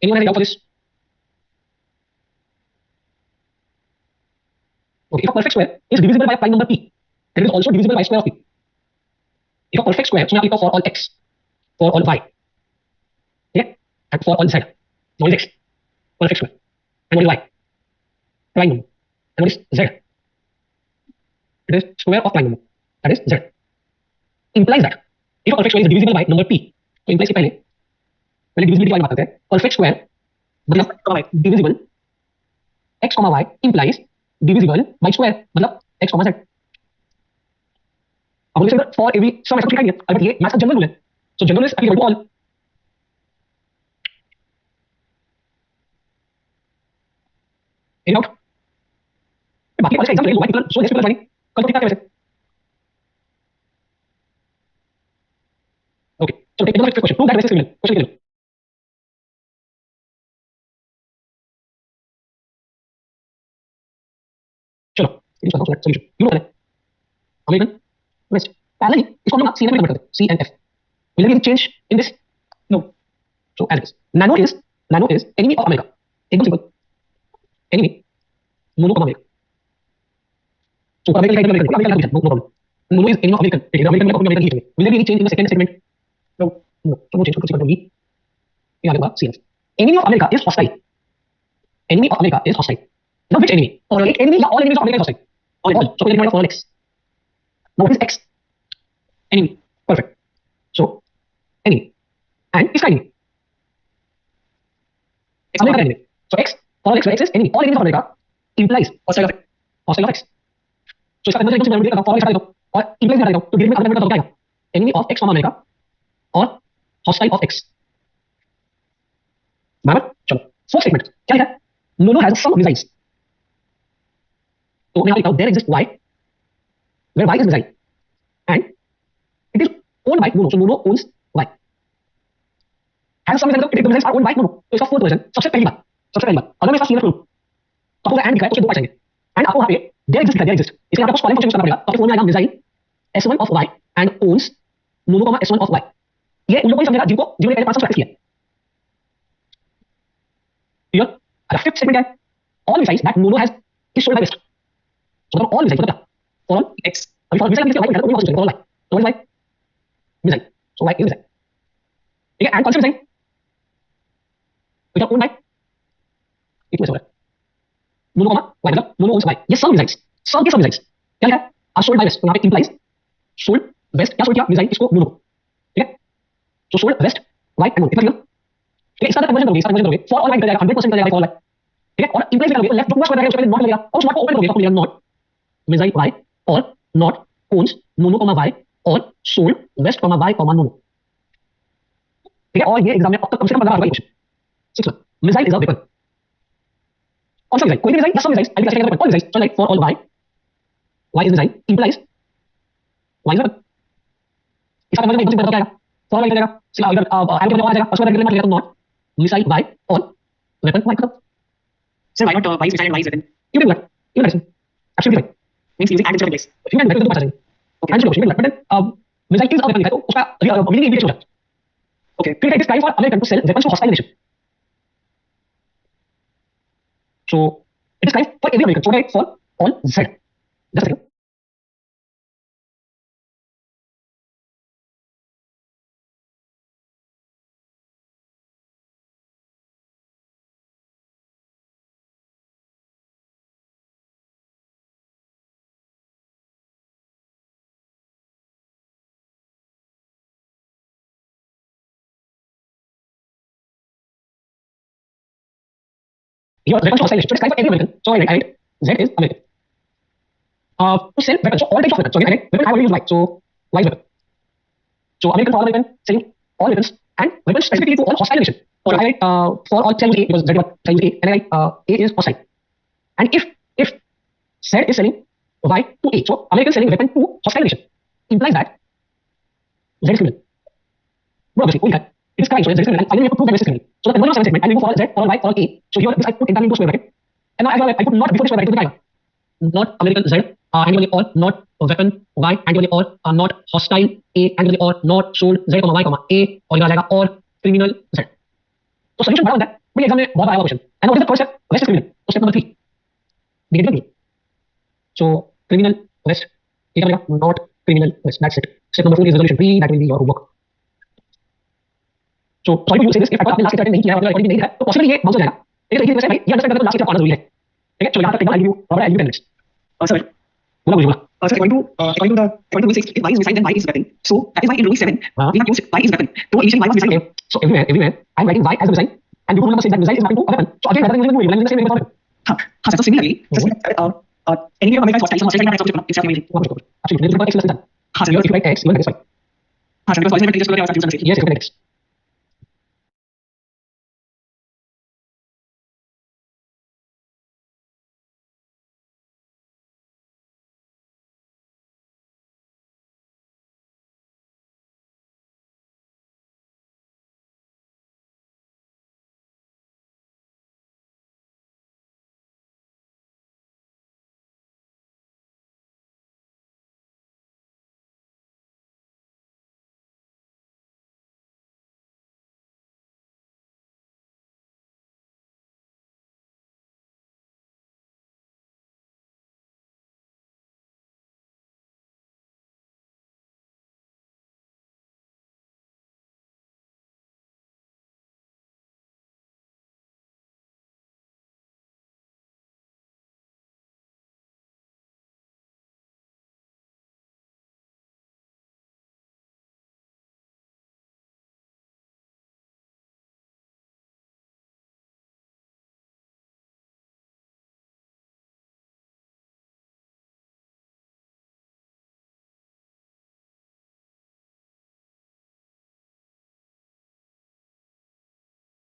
Anyone have any doubt for this? Okay, if a perfect square is divisible by a prime number p, then it is also divisible by square of p. If a perfect square, so now for all x, for all y, okay, and for all z, what is x? Perfect square. And what is y? Prime number. And what is z? It is square of prime number. That is z. Implies that if a perfect square is divisible by number p, तो implies कि पहले divisibility वाली बात करते हैं. Perfect square मतलब divisible x, y implies divisible by square मतलब x, z. अब मुझे सर फॉर एवरी सम ऐसा कुछ लिखा नहीं है, अलबत्त ये मैथ्स का जनरल रूल है, so general is applicable to all. Any doubt? बाकी कॉलेज का एग्जाम ले लो, सो लेट्स ज्वाइनिंग कल तो कितना है वैसे? ओके चलो take the next question, prove that criminal, question ले लो। चलो ये जो solution you know American West पहले ही इसको हम लोग सी एन एफ में करते हैं, C N F. Will there be change in this? No. So as it is nano is enemy of America, एकदम simple, enemy mono comma America. So ऊपर अमेरिका का America no problem, mono is enemy of American, ठीक है, American में American ही है। Will there be any change in the second statement? No no, तो वो चेंज कुछ कर दूंगी, ये आगे बात C N F. Enemy of America is hostile, enemy of America is hostile. Now which enemy? और एक एनिमी या all enemies of America is hostile? All. So we can for x. Now what is x? Enemy, perfect. So enemy and इसका enemy America का enemy. So x for x, where x is enemy, all enemies of America implies hostile of x. So इसका conversion एकदम simple, for x हटा देता हूं और implies हटा देता हूं, तो डिग्री में अदर का क्या आएगा? enemy of x from America और hostile of x. बराबर? चलो फोर्थ स्टेटमेंट क्या लिखा है? Mono has some missiles. तो मैं यहाँ लिखता हूं there exists y where y is missile and it is owned by Mono. So Mono owns y. Has some missiles, it is owned by Mono. तो इसका फोर्थ वर्जन सबसे पहली बात अगर मैं इसका सीरियल करूं तो आपको एंड दिखाया तो उसके दो पार्ट्स आएंगे एंड आपको वहां पे देयर एग्जिस्ट इसके यहाँ पे कॉलम फंक्शन यूज करना पड़ेगा, तो आपके फोन में आएगा missile s1 of y and owns Mono, s1 of y. ये उन लोगों को समझेगा जिन्होंने पहले पांच प्रैक्टिस किया। क्लियर? अब फिफ्थ स्टेटमेंट क्या है? All missiles that Mono has is sold by West. So all missiles मतलब फॉर ऑल एक्स, अभी फॉर मिसाइल किसके y को फॉर ऑल y, तो what is y? Missile. So y is missile, ठीक है, and कौन सा missile? which are owned by it was Mono, y मतलब Mono owns y. ये सब मिसाइल्स, सब मिसाइल्स क्या लिखा है? आर सोल्ड बाय वेस्ट, तो यहाँ पे इंप्लाइज सोल्ड वेस्ट, क्या सोल्ड किया? मिसाइल इसको Mono को, ठीक है। तो sold West y and Mono, इतना क्लियर? ठीक है, इसका कन्वर्जन करोगे फॉर ऑल y कर जाएगा 100% कर जाएगा फॉर ऑल y, ठीक है। और इंप्लाइज करोगे लेफ्ट पूरा स्क्वायर रहेगा, उसके पहले नॉट लगेगा और उस नॉट को ओपन करोगे तो मिलेगा नॉट मिसाइल y और नॉट owns Mono, y और सोल्ड वेस्ट, y, Mono, ठीक है। और ये एग्जाम में अब तक कम से कम 15 बार question. 6 missile is a weapon. कौन सा मिसाइल? कोई भी मिसाइल या सब missiles, I will classify all missiles, so like for all y is missile implies y is weapon. इसका मतलब एकदम सिंपल क्या आएगा? फॉर y जाएगा सिला इधर एम के बाद आ जाएगा, उसके बाद अगले में लेगा तो नॉट मिसाइल y और वेपन y खत्म। Sir y not y is missile and y is weapon, you can do that, you can absolutely right, means using and in place. You can weapon तो पता चलेगा, okay and question but then missile is a weapon लिखा है तो उसका meaning indicate होता है। Okay, फिर it is time for American to sell weapons to hostile nation. So it is time for every American. So write for all Z. Just a second. Your weapons to hostile nation. So it is time for every American. So I write Z is American. To sell weapons. So all types of weapons. So again, weapon I already use Y. So Y is weapon. So American for all American selling all weapons and weapons specifically to all hostile nation. So I write for all shall use A because Z is what shall use A, and I write A is hostile. And if Z is selling Y to A, so American selling weapon to hostile nation implies that Z is criminal. No, obviously, only that. It is crime, so Z is criminal. And finally, we have to prove that Z is criminal. So the conversion of statement, I will go for all Z, for all Y, for all A. So here, this I put entirely into square bracket. And now as well, I put not before the square bracket, तो not American Z, annually or not weapon Y, annually or not hostile A, annually or not sold Z, Y, A, और इधर आ जाएगा और criminal Z. तो solution बड़ा होता है, मेरे एग्जाम में बहुत आया हुआ question. And what is the first step? West is criminal. So step number 3. Negative. So criminal West, ये क्या बनेगा? Not criminal West. That's it. Step number 4 is resolution 3. That will be your homework. So sorry to say this, if आपने last step नहीं किया है और recording नहीं देखा है तो पॉसिबली ये बाउंस हो जाएगा। लेकिन देखिए वैसे भाई ये अंडरस्टैंड करना तो लास्ट स्टेप आना जरूरी है। ठीक है, चलो यहां तक एकदम I give you proper I give 10 minutes. Sir बोला मुझे बोला sir according to rule 6 if y is missile then y is weapon, so that is why in rule 7 we have used y is weapon, so initially y was missile. So everywhere I'm writing y as a missile and you remember saying that missile is mapping to a weapon, so again rather than using the same way हाँ sir, so similarly any of America is hostile, so hostile types of weapon is absolutely amazing. Absolutely, let's go back to lesson. हाँ sir, Here, if you write x, you will get x5. हाँ sir, because y is never just square root of Yes, you can write x.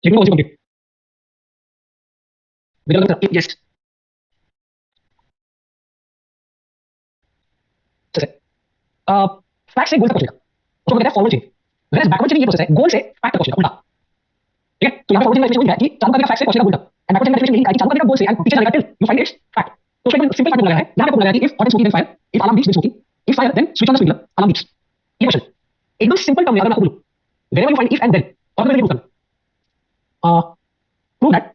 Let me know once you complete. Yes. जैसे fact से goal तक पहुंचेगा उसको कहते हैं forward chain where backward chain ये process है गोल से फैक्ट तक पहुंचेगा उल्टा ठीक है तो यहाँ पे फॉरवर्ड चेन का है कि चालू करके फैक्ट से पहुंचेगा गोल तक एंड बैकवर्ड चेन का यही है कि चालू करके गोल से एंड पीछे जाएगा till you find its fact तो उसमें सिंपल फैक्ट लगाया है यहाँ पे लगाया है कि if hot is smoking then fire if alarm beats then smoking if fire then switch on the sprinkler alarm beats ये क्वेश्चन एकदम सिंपल टर्म में अगर मैं आपको बोलूं where you find if and then और मैं प्रूव करना prove that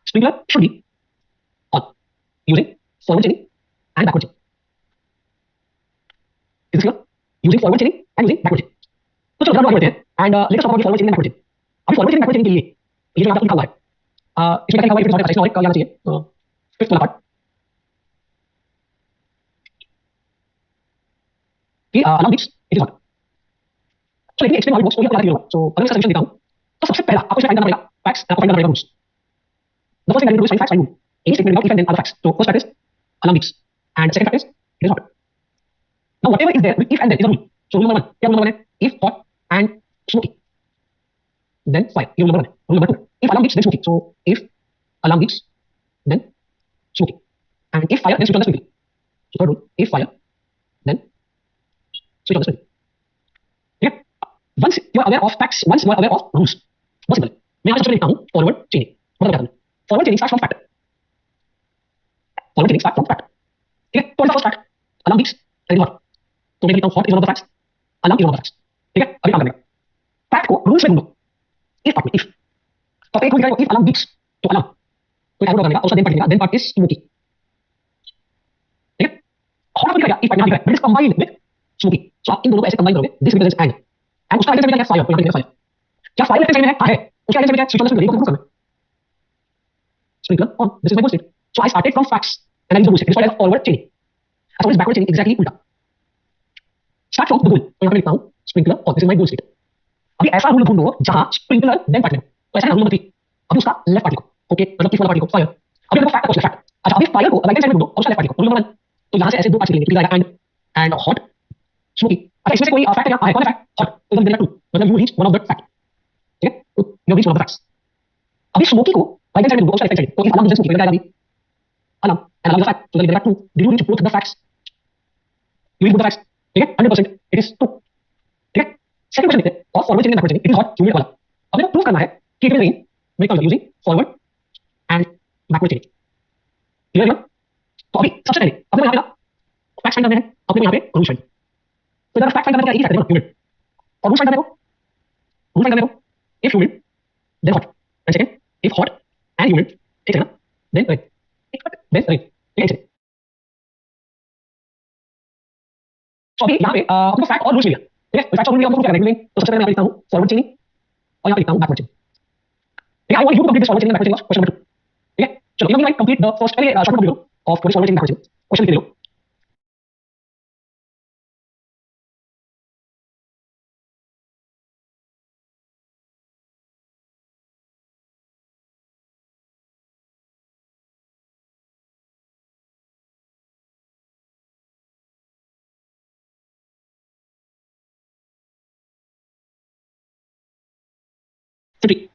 sprinkler should be on using forward chaining and backward chaining is this clear using forward chaining and using backward chaining तो चलो आगे बढ़ते हैं and let's talk about forward chaining and backward चेनिंग अभी forward chaining backward चेनिंग के लिए ये जो यहाँ पे लिखा हुआ है इसमें क्या लिखा हुआ है इफ इट इज नॉट का आना चाहिए फिफ्थ वाला पार्ट कि alarm beats it is not so let me explain how it works तो ये आपको याद नहीं होगा सो अगर मैं इसका सॉल्यूशन देता हूं तो सबसे पहला आपको इसमें फाइंड करना पड़ेगा फैक्ट्स आपको फाइंड करना पड़ेगा rules the first thing that you do is find facts find rule any statement without if and then other facts so first fact is alarm beeps and second fact is it is hot now whatever is there with if and then is a rule so rule number 1 क्या rule number 1 है if hot and smoky then fire ये rule number 1 है rule number 2 if alarm beeps then smoky so if alarm beeps then smoky and if fire then switch on the sprinkler so third rule if fire then switch on the sprinkler ठीक है once you are aware of facts once you are aware of rules बहुत simple है मैं यहाँ सबसे लिखता हूँ forward chaining मतलब क्या forward chaining start from fact forward chaining start from fact ठीक है तो first fact alarm beats and hot तो मैं लिखता हूँ hot is one of the facts alarm is one of the facts ठीक है अभी काम करेगा फैक्ट को रूल्स में ढूंढो इफ पार्ट में इफ तो एक रूल लिखा है इफ अलार्म बीट्स तो अलार्म तो एरो करनेगा और उसका देन पार्ट इज स्मोकी ठीक है हॉट को लिखा इफ पार्ट में लिखा है but is combined with smoky so आप इन दोनों को ऐसे कंबाइन करोगे दिस रिप्रेजेंट्स एंड उसका आइडेंटिटी क्या है फायर तो यहाँ पे फायर क्या फायर लेफ्ट साइड में है हाँ है उसका आइडेंटिटी क्या है स्विच ऑन द स्प्रिंकलर को प्रूव करना sprinkler on. This is my goal state. So I started from facts and I used the goal state. This is called as forward chaining. As well as backward chaining, exactly उल्टा. Start from the goal. तो यहाँ पे लिखता हूँ sprinkler on. This is my goal state. अभी ऐसा rule ढूंढो जहाँ sprinkler then पार्ट लिखो. तो ऐसा है रूल नंबर 3. अभी उसका लेफ्ट पार्ट लिखो. ओके मतलब किस वाला पार्ट लिखो फायर. अभी देखो फैक्ट का फैक्ट. अच्छा अभी फायर को राइट हैंड साइड में ढूंढो और उसका लेफ्ट पार्ट लिखो. Rule number 1. तो यहाँ से ऐसे दो पार्ट्स लिखेंगे. तो एंड हॉट स्मोकी. अच्छा इसमें से कोई फैक्ट है क्या? कौन है फैक्ट? हॉट. तो देयर आर 2. मतलब you reach one of the fact. ठीक है? तो you reach one of the facts. अभी स्मोकी को राइट हैंड साइड में ढूंढो उसका लेफ्ट साइड. तो इफ अलार्म इज स्मोकी जाएगा अभी alarm and alarm is a fact. So there are two. Did you reach both the facts? You reach both the facts. ठीक है 100% it is true. ठीक है सेकंड क्वेश्चन देखते हैं और forward chaining backward चेनिंग it is hot humid वाला अब हमें प्रूव करना है कि it is rain make using forward and backward चेनिंग clear है तो अभी सबसे पहले अपने यहाँ पे फैक्ट्स फाइंड करने हैं अपने यहाँ पे रूल्स फाइंड तो इधर फैक्ट फाइंड करने का एक फैक्ट है ह्यूमिड और रूल्स फाइंड करने को रूल फाइंड करने को if humid then hot and second if hot and humid ठीक है ना देन रेन देन रेन ठीक है तो अभी यहाँ पे आपको फैक्ट और रूल्स मिल गया ठीक है फैक्ट और रूल आपको क्या करना है तो सबसे पहले मैं लिखता हूँ फॉरवर्ड चेनिंग और यहाँ पे लिखता हूँ बैकवर्ड चेनिंग ठीक है I want you to complete this forward chaining backward chaining question number 2 ठीक है चलो ये कंप्लीट द फर्स्ट पहले short video of forward chaining backward chaining question लिख लो 50.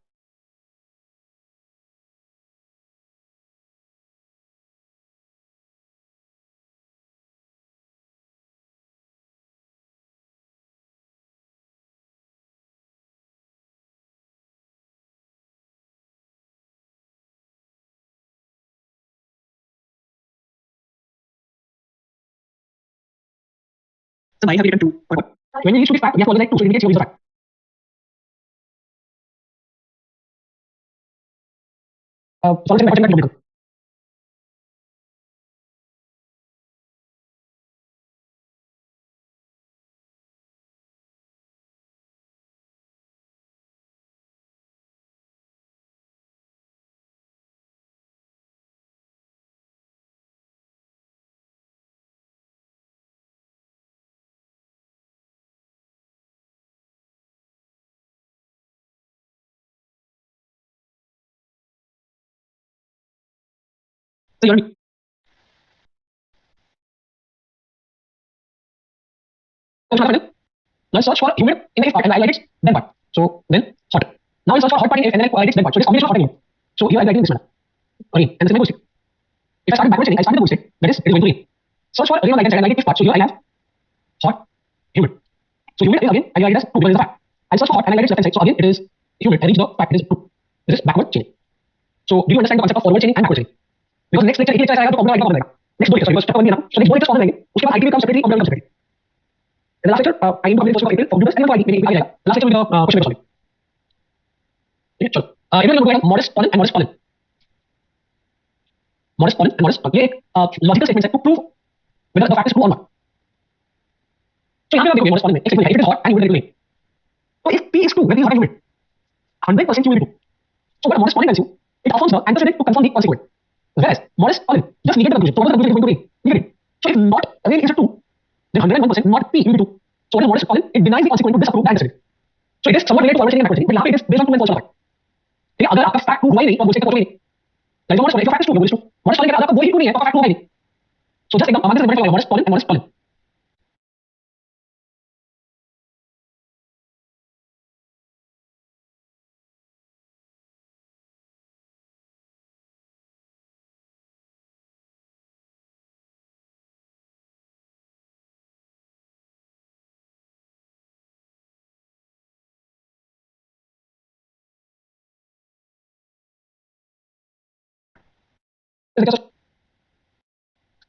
So I have written 2. When you use to be fat, we have to always like 2, so it indicates you use the fat. Solid state nitrogen chemical. So you're now search for humid in the if part and I like it then part. So then hot. Now we search for hot part in if and then I like it then part. So it is combination of hot and humid. So here I am writing this manner. Again, and the same goes. If I start backwards chaining, I start with the state. That is, it is going to rain. Search for rain on right hand side and I like it if part. So here I have hot, humid. So humid is again, I write it as 2 because it is a fact. I search for hot and I write it left hand side. So again, it is humid. I reach the fact. It is 2. This is backward chaining. So do you understand the concept of forward chaining and backward chaining? Because next lecture, एक lecture I have to formula write down. Next 2 lectures because chapter 1 में ना. So next 2 lectures formula लेंगे. उसके बाद ITV comes separately, formula comes separately. And the last lecture, I need to complete the first formulas and then for ITV आगे जाएगा. Last lecture with the question paper solving. ठीक है, चलो. Everyone will go ahead. Modest pollen and modest pollen. Modest pollen and modest pollen. ये एक logical statement है to prove whether the fact is true or not. So यहाँ पे आप देखोगे modest pollen में एक statement है. If it is hot and humid, it will rain. So if P is 2, when it is hot and humid, 100% Q will be 2. So what a modest pollen tells you, it affirms the antecedent to confirm the consequent. Whereas modest pollen just negate the conclusion. So what is the conclusion is going to be? Negative. So if not rain is a 2, then 101% not P will be 2. So what is modest pollen? It denies the consequent to disapprove the antecedent. So it is somewhat related to forward chaining and backward chaining, but यहाँ पे it is based on 2 and false apart. ठीक है, अगर आपका fact true हुआ ही नहीं तो आप बोल सकते हैं नहीं. Like modest pollen, if your fact is true, you will true. Modest pollen के अगर आपका वही true नहीं है तो आपका fact true होगा ही नहीं. So just एकदम अमांतर से बड़ा modest pollen and modest pollen.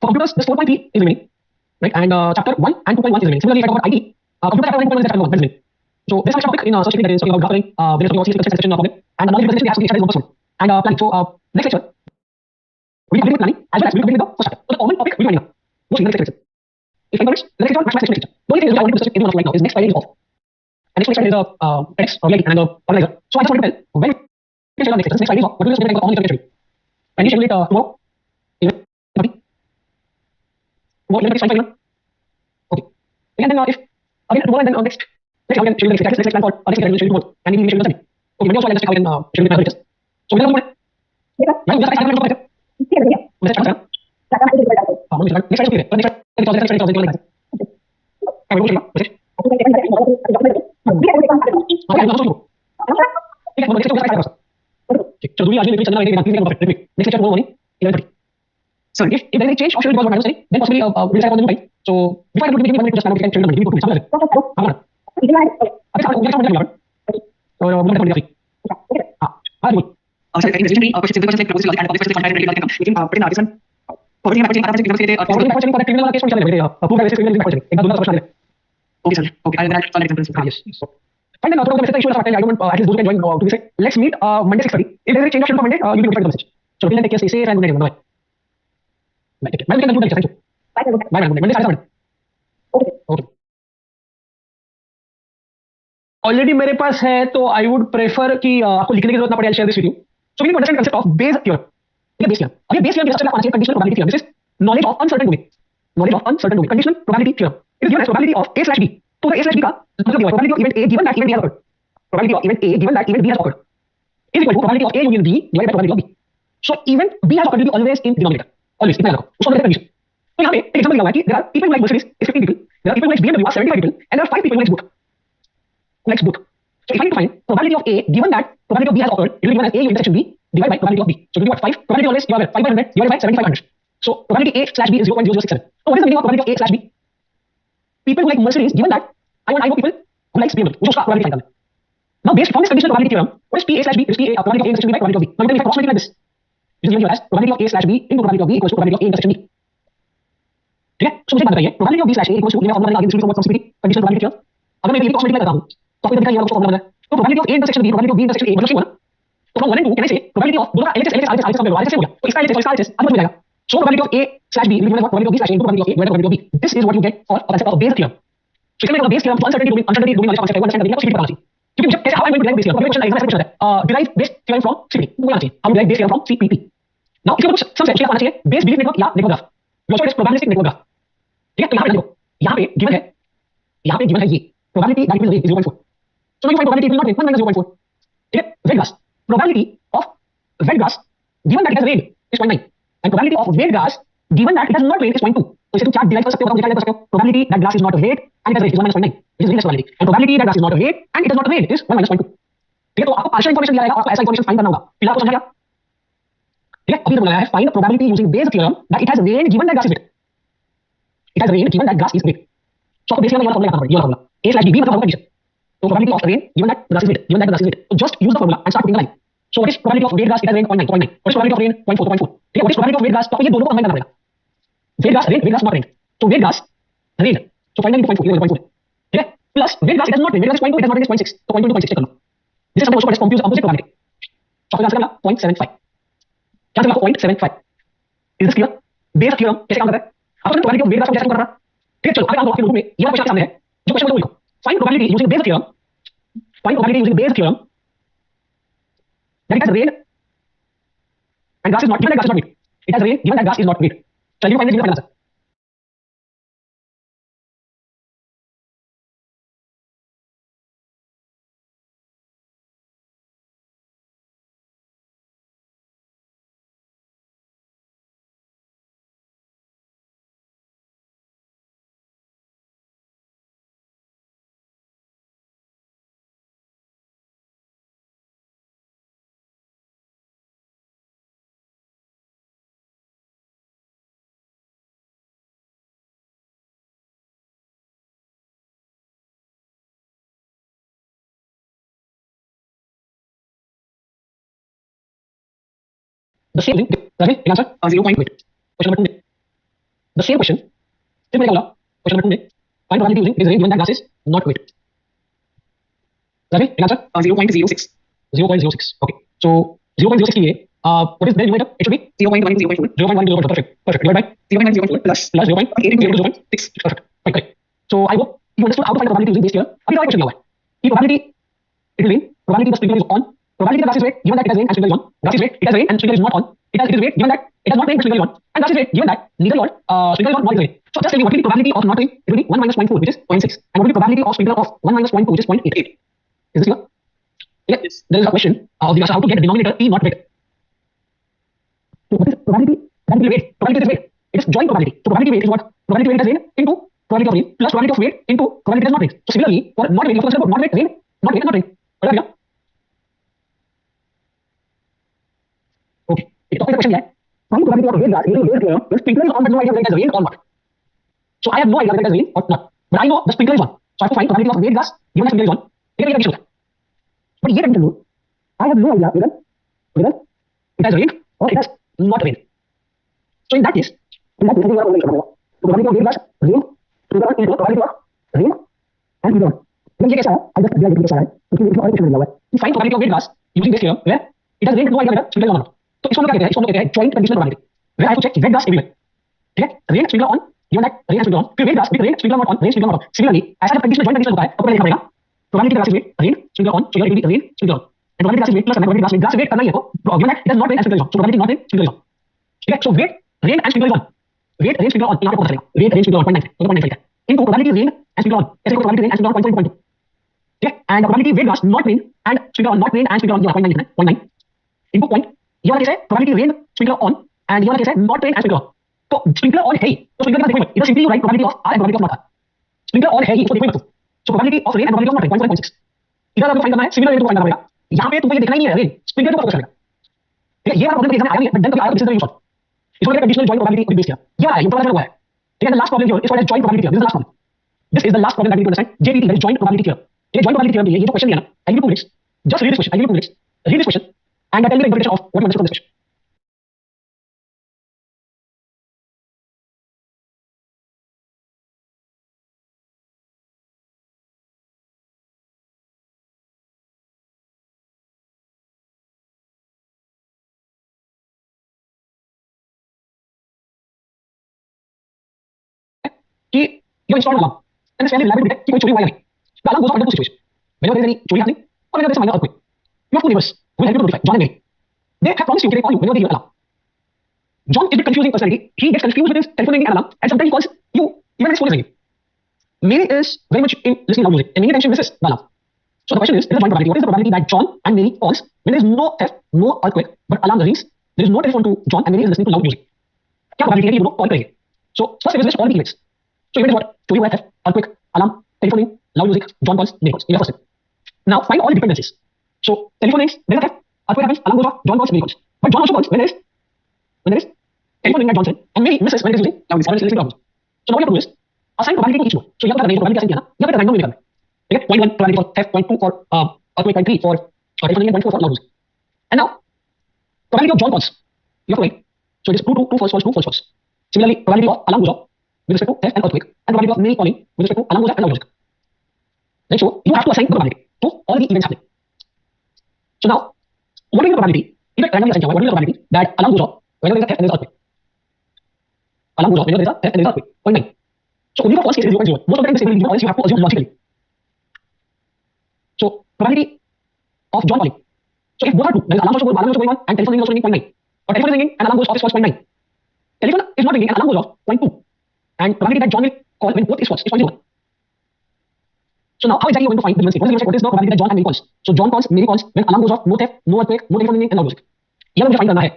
For computers, this 4.3 is remaining, right? And chapter 1 and 2.1 is remaining. Similarly, if I talk about IT, computer chapter 1 and 2.1 is chapter 1, that is remaining. So this is a topic in search engine that is talking about graphing, then it's talking about CSS section problem, and the knowledge representation we have to be exercise 1 and planning. So next lecture, we'll be completing with planning as well as we'll be completing with the first chapter. So the common topic we'll be finding out. Mostly in the next lecture. If 5 minutes, the next lecture, max section next lecture. The only thing is I want to discuss in one of right now is next Friday is off. And next Friday is TEDx or VIT and organizer. So I just want to tell when we schedule our next lecture. Next Friday is off, but we'll just make the common lecture. And we schedule it tomorrow. Tomorrow 11:00 is fine for everyone. Okay. And then if again tomorrow and then next how we can schedule the next plan for next week we'll schedule tomorrow and we schedule Sunday. Okay, maybe also I'll just check how we can schedule the lectures. So we will yeah, just I have yeah. Let's start. Next Friday okay. Next Friday okay. I will go check. Okay. So do we actually channel next lecture tomorrow morning 11:30. So if there is any change or should it was what I was saying, then possibly we'll decide on the new time. So before I go to give me 1 minute to just we can change the minute. Give me 2 minutes. So we'll take on the good. So in this tree, questions like progressive logic and obvious questions contact like we can put in artisan forwarding backward chaining for the criminal case for prove the criminal backward chaining. एक दोनों का question है. Okay sir. Okay, I'll write some examples. Yes. So fine then throughout the message issue of I don't at least those can join to say let's meet Monday 6:30. If there is a change of schedule for Monday, you will notify the message. So till then take care, stay safe and good night. Bye. Bye. Take care. Bye. We can conclude the lecture. Thank you. Bye. Monday 7:30. Okay. Okay. Already मेरे पास है तो I would prefer कि आपको लिखने की जरूरत ना पड़े. I share this with you. So we need to understand concept of Bayes theorem. ठीक है, बेस थ्योरम. अब ये बेस थ्योरम के सबसे पहले आना चाहिए conditional probability theorem. This is knowledge of uncertain domain. Knowledge of uncertain domain. Conditional probability theorem. It is given as probability of A/B. तो A/B का मतलब क्या है? Probability of event A given that event B has occurred. Probability of event A given that event B has occurred is equal to probability of A union B divided by probability of B. So event B has awkward always in denominator. Always इतना रखो. उसको condition. तो यहां पे एक example दिया हुआ है कि there are people like Mercedes is 15 people. There are people like BMW are 75 people and there are 5 people like book. So if I need to find probability of A, given that probability of B has occurred, it will be given as A intersection B divided by probability of B. So it will be what? 5. Probability always, you have 5 by 100 divided by 7500. So probability A slash B is 0.0067. So what is the meaning of probability of A slash B? People who like Mercedes, given that, I know people who like BMW, which is probability find. Now based on this conditional probability theorem, what is P A slash B? It is P A probability of A intersection B by probability of B. Now you can write approximately like this. It is given here as probability of A slash B into probability of B equals to probability of A intersection B. ठीक है? So मुझे मान बताइए probability of B slash A equals to ये मैं formula आगे discuss करूंगा CPT conditional probability theorem. अगर मैं ये approximately करता हूं तो आपको दिखाई ये वाला फॉर्मूला है. तो probability of A intersection B, probability of B intersection A मतलब क्या हुआ? तो from 1 and 2 can I say probability of दोनों LHS LHS RHS सब LHS हो गया. तो इसका LHS और इसका RHS अब मिल जाएगा. So probability of A slash B will be given as probability of B slash A into probability of A divided by probability of B. This is what you get for a concept of Bayes theorem. So इसमें मैं Bayes theorem uncertainty domain वाला concept है वो understand करने का CPT पढ़ाना चाहिए. क्योंकि मुझे कैसे how am I going to derive Bayes theorem? Question exam में पूछा है. Derive Bayes theorem from CPT. वो आना चाहिए. How to derive Bayes theorem from CPT. Now इसके कुछ सब सेट आना चाहिए. Bayes belief network या network graph. Also it is probabilistic network graph. ठीक है? तो यहाँ पे देखो. यहाँ पे given है ये probability that it will rain is 0.4. So now you find probability it will not rain 1 minus 0.4. ठीक है? Wet gas probability of wet gas given that it has rained is 0.9 and probability of wet gas given that it has not rained is 0.2. तो इसे तुम chart derive कर सकते हो, कर सकते हो. Probability that gas is not wet and it has rained is 1 minus 0.9. It is rain probability and probability that gas is not wet and it has not rained is 1 minus 0.2. ठीक है? तो आपको पार्शियल इंफॉर्मेशन दिया जाएगा, आपको ऐसा information find करना होगा. फिलहाल आपको समझ गया? ठीक है? अभी तो बोला है find probability using Bayes theorem that it has rained given that gas is wet. It has rained given that gas is wet. So आपको Bayes theorem वाला फॉर्मूला लिखना पड़ेगा. A slash B मतलब होगा condition. So probability of rain given that gas is wet, given that gas is wet. So just use the formula and start putting the line. So what is probability of wet gas? It has rained 0.9, 0.9. What is probability of rain? 0.4, 0.4. ठीक है? What is probability of wet gas? तो आपको ये दोनों को combine करना पड़ेगा. Wet gas not rained. So wet gas rained. So find into 0.4, 0.4. ठीक है? Plus wet gas it has not rained. Wet gas is 0.2, it has not rained is 0.6. तो 0.2 to 0.6 चेक करना. This is something also called as composite probability. So आपका answer क्या 0.75. क्या answer 0.75. Is this clear? Bayes theorem कैसे काम करता है? आपको probability of wet gas को कैसे काम कर रहा है? ठीक है? चलो आगे काम करो आपके नोट में. ये क्वेश्चन आपके सामने है. जो क्वेश्चन को लिखो. Find probability using Bayes theorem. Find probability using Bayes theorem that it has rained and gas is not given that gas is not wet. It has rained given that gas is not wet. So you find the answer. The same thing. Rajesh, answer 0.8. Question number 2. The same question. Question number 2. Find probability using is rain given that gas is not wet. Rajesh, answer 0.06. 0.06. Okay. So 0.06 के लिए what is the numerator? It should be 0.1 into 0.4. 0.1 into 0.4. Perfect. Divided by 0.9 into 0.4 plus 0.8 into 0.6. Perfect. Right, correct. So I hope you understood how to find the probability using Bayes theorem. अभी question दिया हुआ है. कि probability it will rain. Probability the sprinkler is on. Probability the gas is wet given that it has rained and sprinkler is on. Gas is wet. It has rained and sprinkler is not on. It is wet given that it has not rained but sprinkler is on. And gas is wet given that neither on sprinkler is on nor is rain. So just tell me what will be probability of not rain? It will be 1 minus 0.4 which is 0.6. And what will be probability of sprinkler of 1 minus 0.2 which is 0.88. Is this clear? Yes. There is a question of the how to get denominator P not wet. So what is probability? That will be weight. Probability is weight. It is joint probability. So probability weight is what? Probability weight is rain into probability of rain plus probability of weight into probability does not rain. So similarly for not rain, you have to consider about not wet, rain, not wet, not rain. What are okay. It is question here. Find probability of rain gas using Bayes theorem. The sprinkler is on but no idea whether it has rain or not. So I have no idea whether it has rain or not. But I know the sprinkler is on. So I have to find probability of rain gas given that sprinkler is on. ये condition होता है. But ये condition low. I have no idea whether it has rained or it has not rained. So in that case, we are only probability of rain gas, rain, into probability of rain and sprinkler on. लेकिन ये कैसा है? I just दिया ये कैसा है? क्योंकि इसमें और क्वेश्चन दिया हुआ है. To find probability of rain gas using Bayes theorem where it has rained no idea whether sprinkler is on or not. तो इसको हम क्या कहते हैं? joint conditional probability. Where I have to check wet gas everywhere. ठीक है? Rain sprinkler on, given that rain sprinkler on. फिर wet gas with rain sprinkler not on, rain sprinkler not on. Similarly, ऐसा जब conditional joint conditional होता है, तो पहले लिखना पड़ेगा probability of gas with rain sprinkler on, so here it will be rain sprinkler on. And probability gas with plus probability gas with करना ही है तो given that it has not rain and sprinkler is on. So probability not rain sprinkler is on. ठीक है? So wet rain and sprinkler is on. Wet rain sprinkler on यहाँ पे पता चलेगा. Wet rain sprinkler on 0.9 तो 0.9 है. Into probability rain and sprinkler on. ऐसे को probability rain and sprinkler on 0.2. ठीक है? And probability wet gas not rain and sprinkler on, not rain and sprinkler on 0.9 लिखना है. 0.9 into point. ये वाला केस है probability rain sprinkler on and ये वाला केस है not rain and sprinkler on. तो sprinkler on है ही तो sprinkler का देखो मत. इधर simply you write probability of R and probability of not R. Sprinkler on है ही इसको देखो मत. So probability of rain and probability of not rain 0.6. इधर आपको फाइंड करना है सिमिलर रेट को फाइंड करना पड़ेगा। यहाँ पे तुमको ये देखना ही नहीं है स्प्रिंग रेट को फोकस करेगा। ठीक है, ये वाला प्रॉब्लम एग्जाम में आया नहीं है, बट देन कभी आया तो this is the way you solve. इसको मैंने कंडीशनल जॉइंट प्रोबेबिलिटी बेस किया। ये आया ये प्रॉब्लम हुआ है। ठीक है, the last problem here is called as joint probability theorem. This is the last problem. This is the last problem that we need to understand. JPT, that is joint probability theorem. ये joint probability theorem ये जो question दिया ना, I give you 2 minutes. Just read this question. I give you 2 minutes. Read this question and tell me the interpretation of what you understood from this question. कि you install an alarm and it's fairly reliable to detect कि कोई चोरी हुआ या नहीं. The alarm goes off under 2 situations. Whenever there is any चोरी happening or whenever there is a minor earthquake. You have 2 neighbors who will help you to notify, John and Mary. They have promised you that they call you whenever they hear an alarm. John is a bit confusing personality. He gets confused with his telephone ringing and alarm, and sometimes he calls you even when his phone is ringing. Mary is very much in listening loud music, and Mary attention misses the alarm. So the question is a joint probability. What is the probability that John and Mary calls when there is no theft, no earthquake, but alarm rings? There is no telephone to John and Mary is listening to loud music. क्या probability है कि ये दोनों call करेंगे? So first we will list all the events. So event is what? चोरी हुआ है, theft, earthquake, alarm, telephone ring, loud music, John calls, Mary calls. In the first step. Now find all the dependencies. So telephone rings, there is a theft, earthquake happens, alarm goes off, John calls, Mary calls. But John also calls when there is telephone ring at John's end, and Mary misses when it is using loud music or when it is listening to loud music. So now what you have to do is assign probability to each node. So यहाँ पर probability assign किया ना, यहाँ पे random में करना है. ठीक है, 0.1 probability for theft, 0.2 for earthquake, 0.3 for telephone ring, and 0.4 for loud music. And now probability of John calls you have to write. So it is true false, true false. Similarly, probability of alarm goes off with respect to theft and earthquake, and probability of Mary calling with respect to alarm goes off and loud music. Right, so you have to assign the probability to all the events happening. So now, what is the probability? If randomly assigned, what is the probability that alarm goes off whenever there is a theft and there is earthquake? Alarm goes off whenever there is a theft and there is earthquake. 0.9. So only for first case is 0.01. Most of the time this ability given, or else you have to assume logically. So probability of John calling. So if both are true, then alarm also going on and telephone ring is also ringing 0.9. Or telephone is ringing and alarm goes off is false 0.9. Telephone is not ringing and alarm goes off 0.2. And probability that John will call when both is false is 0.01. So now how exactly are you going to find the difference? What is the probability that John and Mary calls? So John calls, Mary calls, when alarm goes off, no theft, no earthquake, no telephone ringing and loud music. ये मुझे find करना है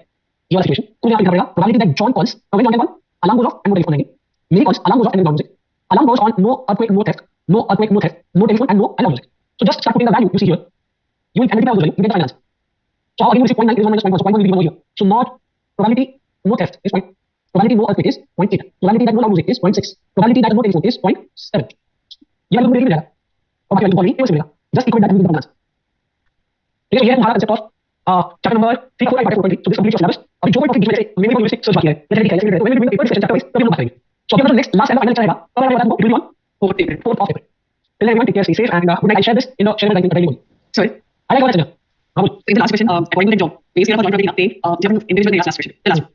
ये वाला situation कुछ यहाँ पे करना पड़ेगा probability that John calls when John can call alarm goes off and no telephone ringing. Mary calls alarm goes off and loud music. Alarm goes on, no earthquake, no theft, no earthquake, no theft, no telephone and loud music. So just start putting the value you see here. You will identify the value, you get the final answer. So how again we see 0.9 is 1 minus 0.1, so 0.1 will be 1 here. So not probability no theft is 0. Probability no earthquake is 0.8. Probability that no loud music is 0.6. Probability that no telephone is 0.7. ये वाला तुमको मिलेगा और बाकी वाला तुमको नहीं मिलेगा. Just equate that and you get the answer. ठीक है, ये है तुम्हारा concept of chapter number 3, 4, 5, 4.3. So this completes your syllabus. अभी जो कोई टॉपिक जैसे मेरे को यूनिवर्सिटी सर्च बाकी है जैसे लिखा है जैसे मैंने पेपर डिस्कशन चैप्टर वाइज तभी हम बात करेंगे. So अभी हमारा नेक्स्ट लास्ट एंड फाइनल चलेगा कब आएगा तुमको revision 4th of April. Till then everyone take care, stay safe and good night. I'll share this in the share my writing. Sorry, I like what I said. In the last question, according to the job, base here for joint probability update, you have to individually ask last question. The last one.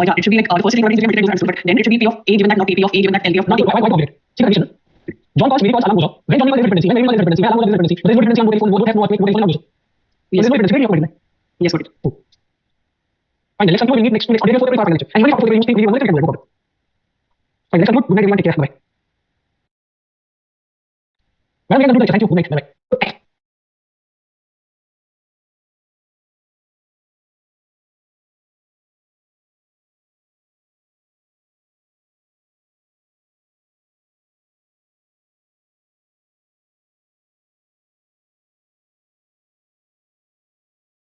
Yeah, it should be like the first thing probability is given multiplied but then it should be P of A given that not P of A given that L P of not. Why complicated? See the condition. John calls, Mary calls, alarm goes off. When John calls, there is dependency. When Mary calls, there is dependency. When alarm calls, there is dependency. There is no dependency on no telephone, no theft, no earthquake, no telephone, no music. Yes, no dependency. Where do you have yes, got it. Fine, let's conclude. We need next on April 4th, April 5 final lecture. And even after April, we need to take one. Fine, let's conclude. Good night, everyone. Take care. Bye. Well, we can conclude the lecture. Thank you. Good night. Bye.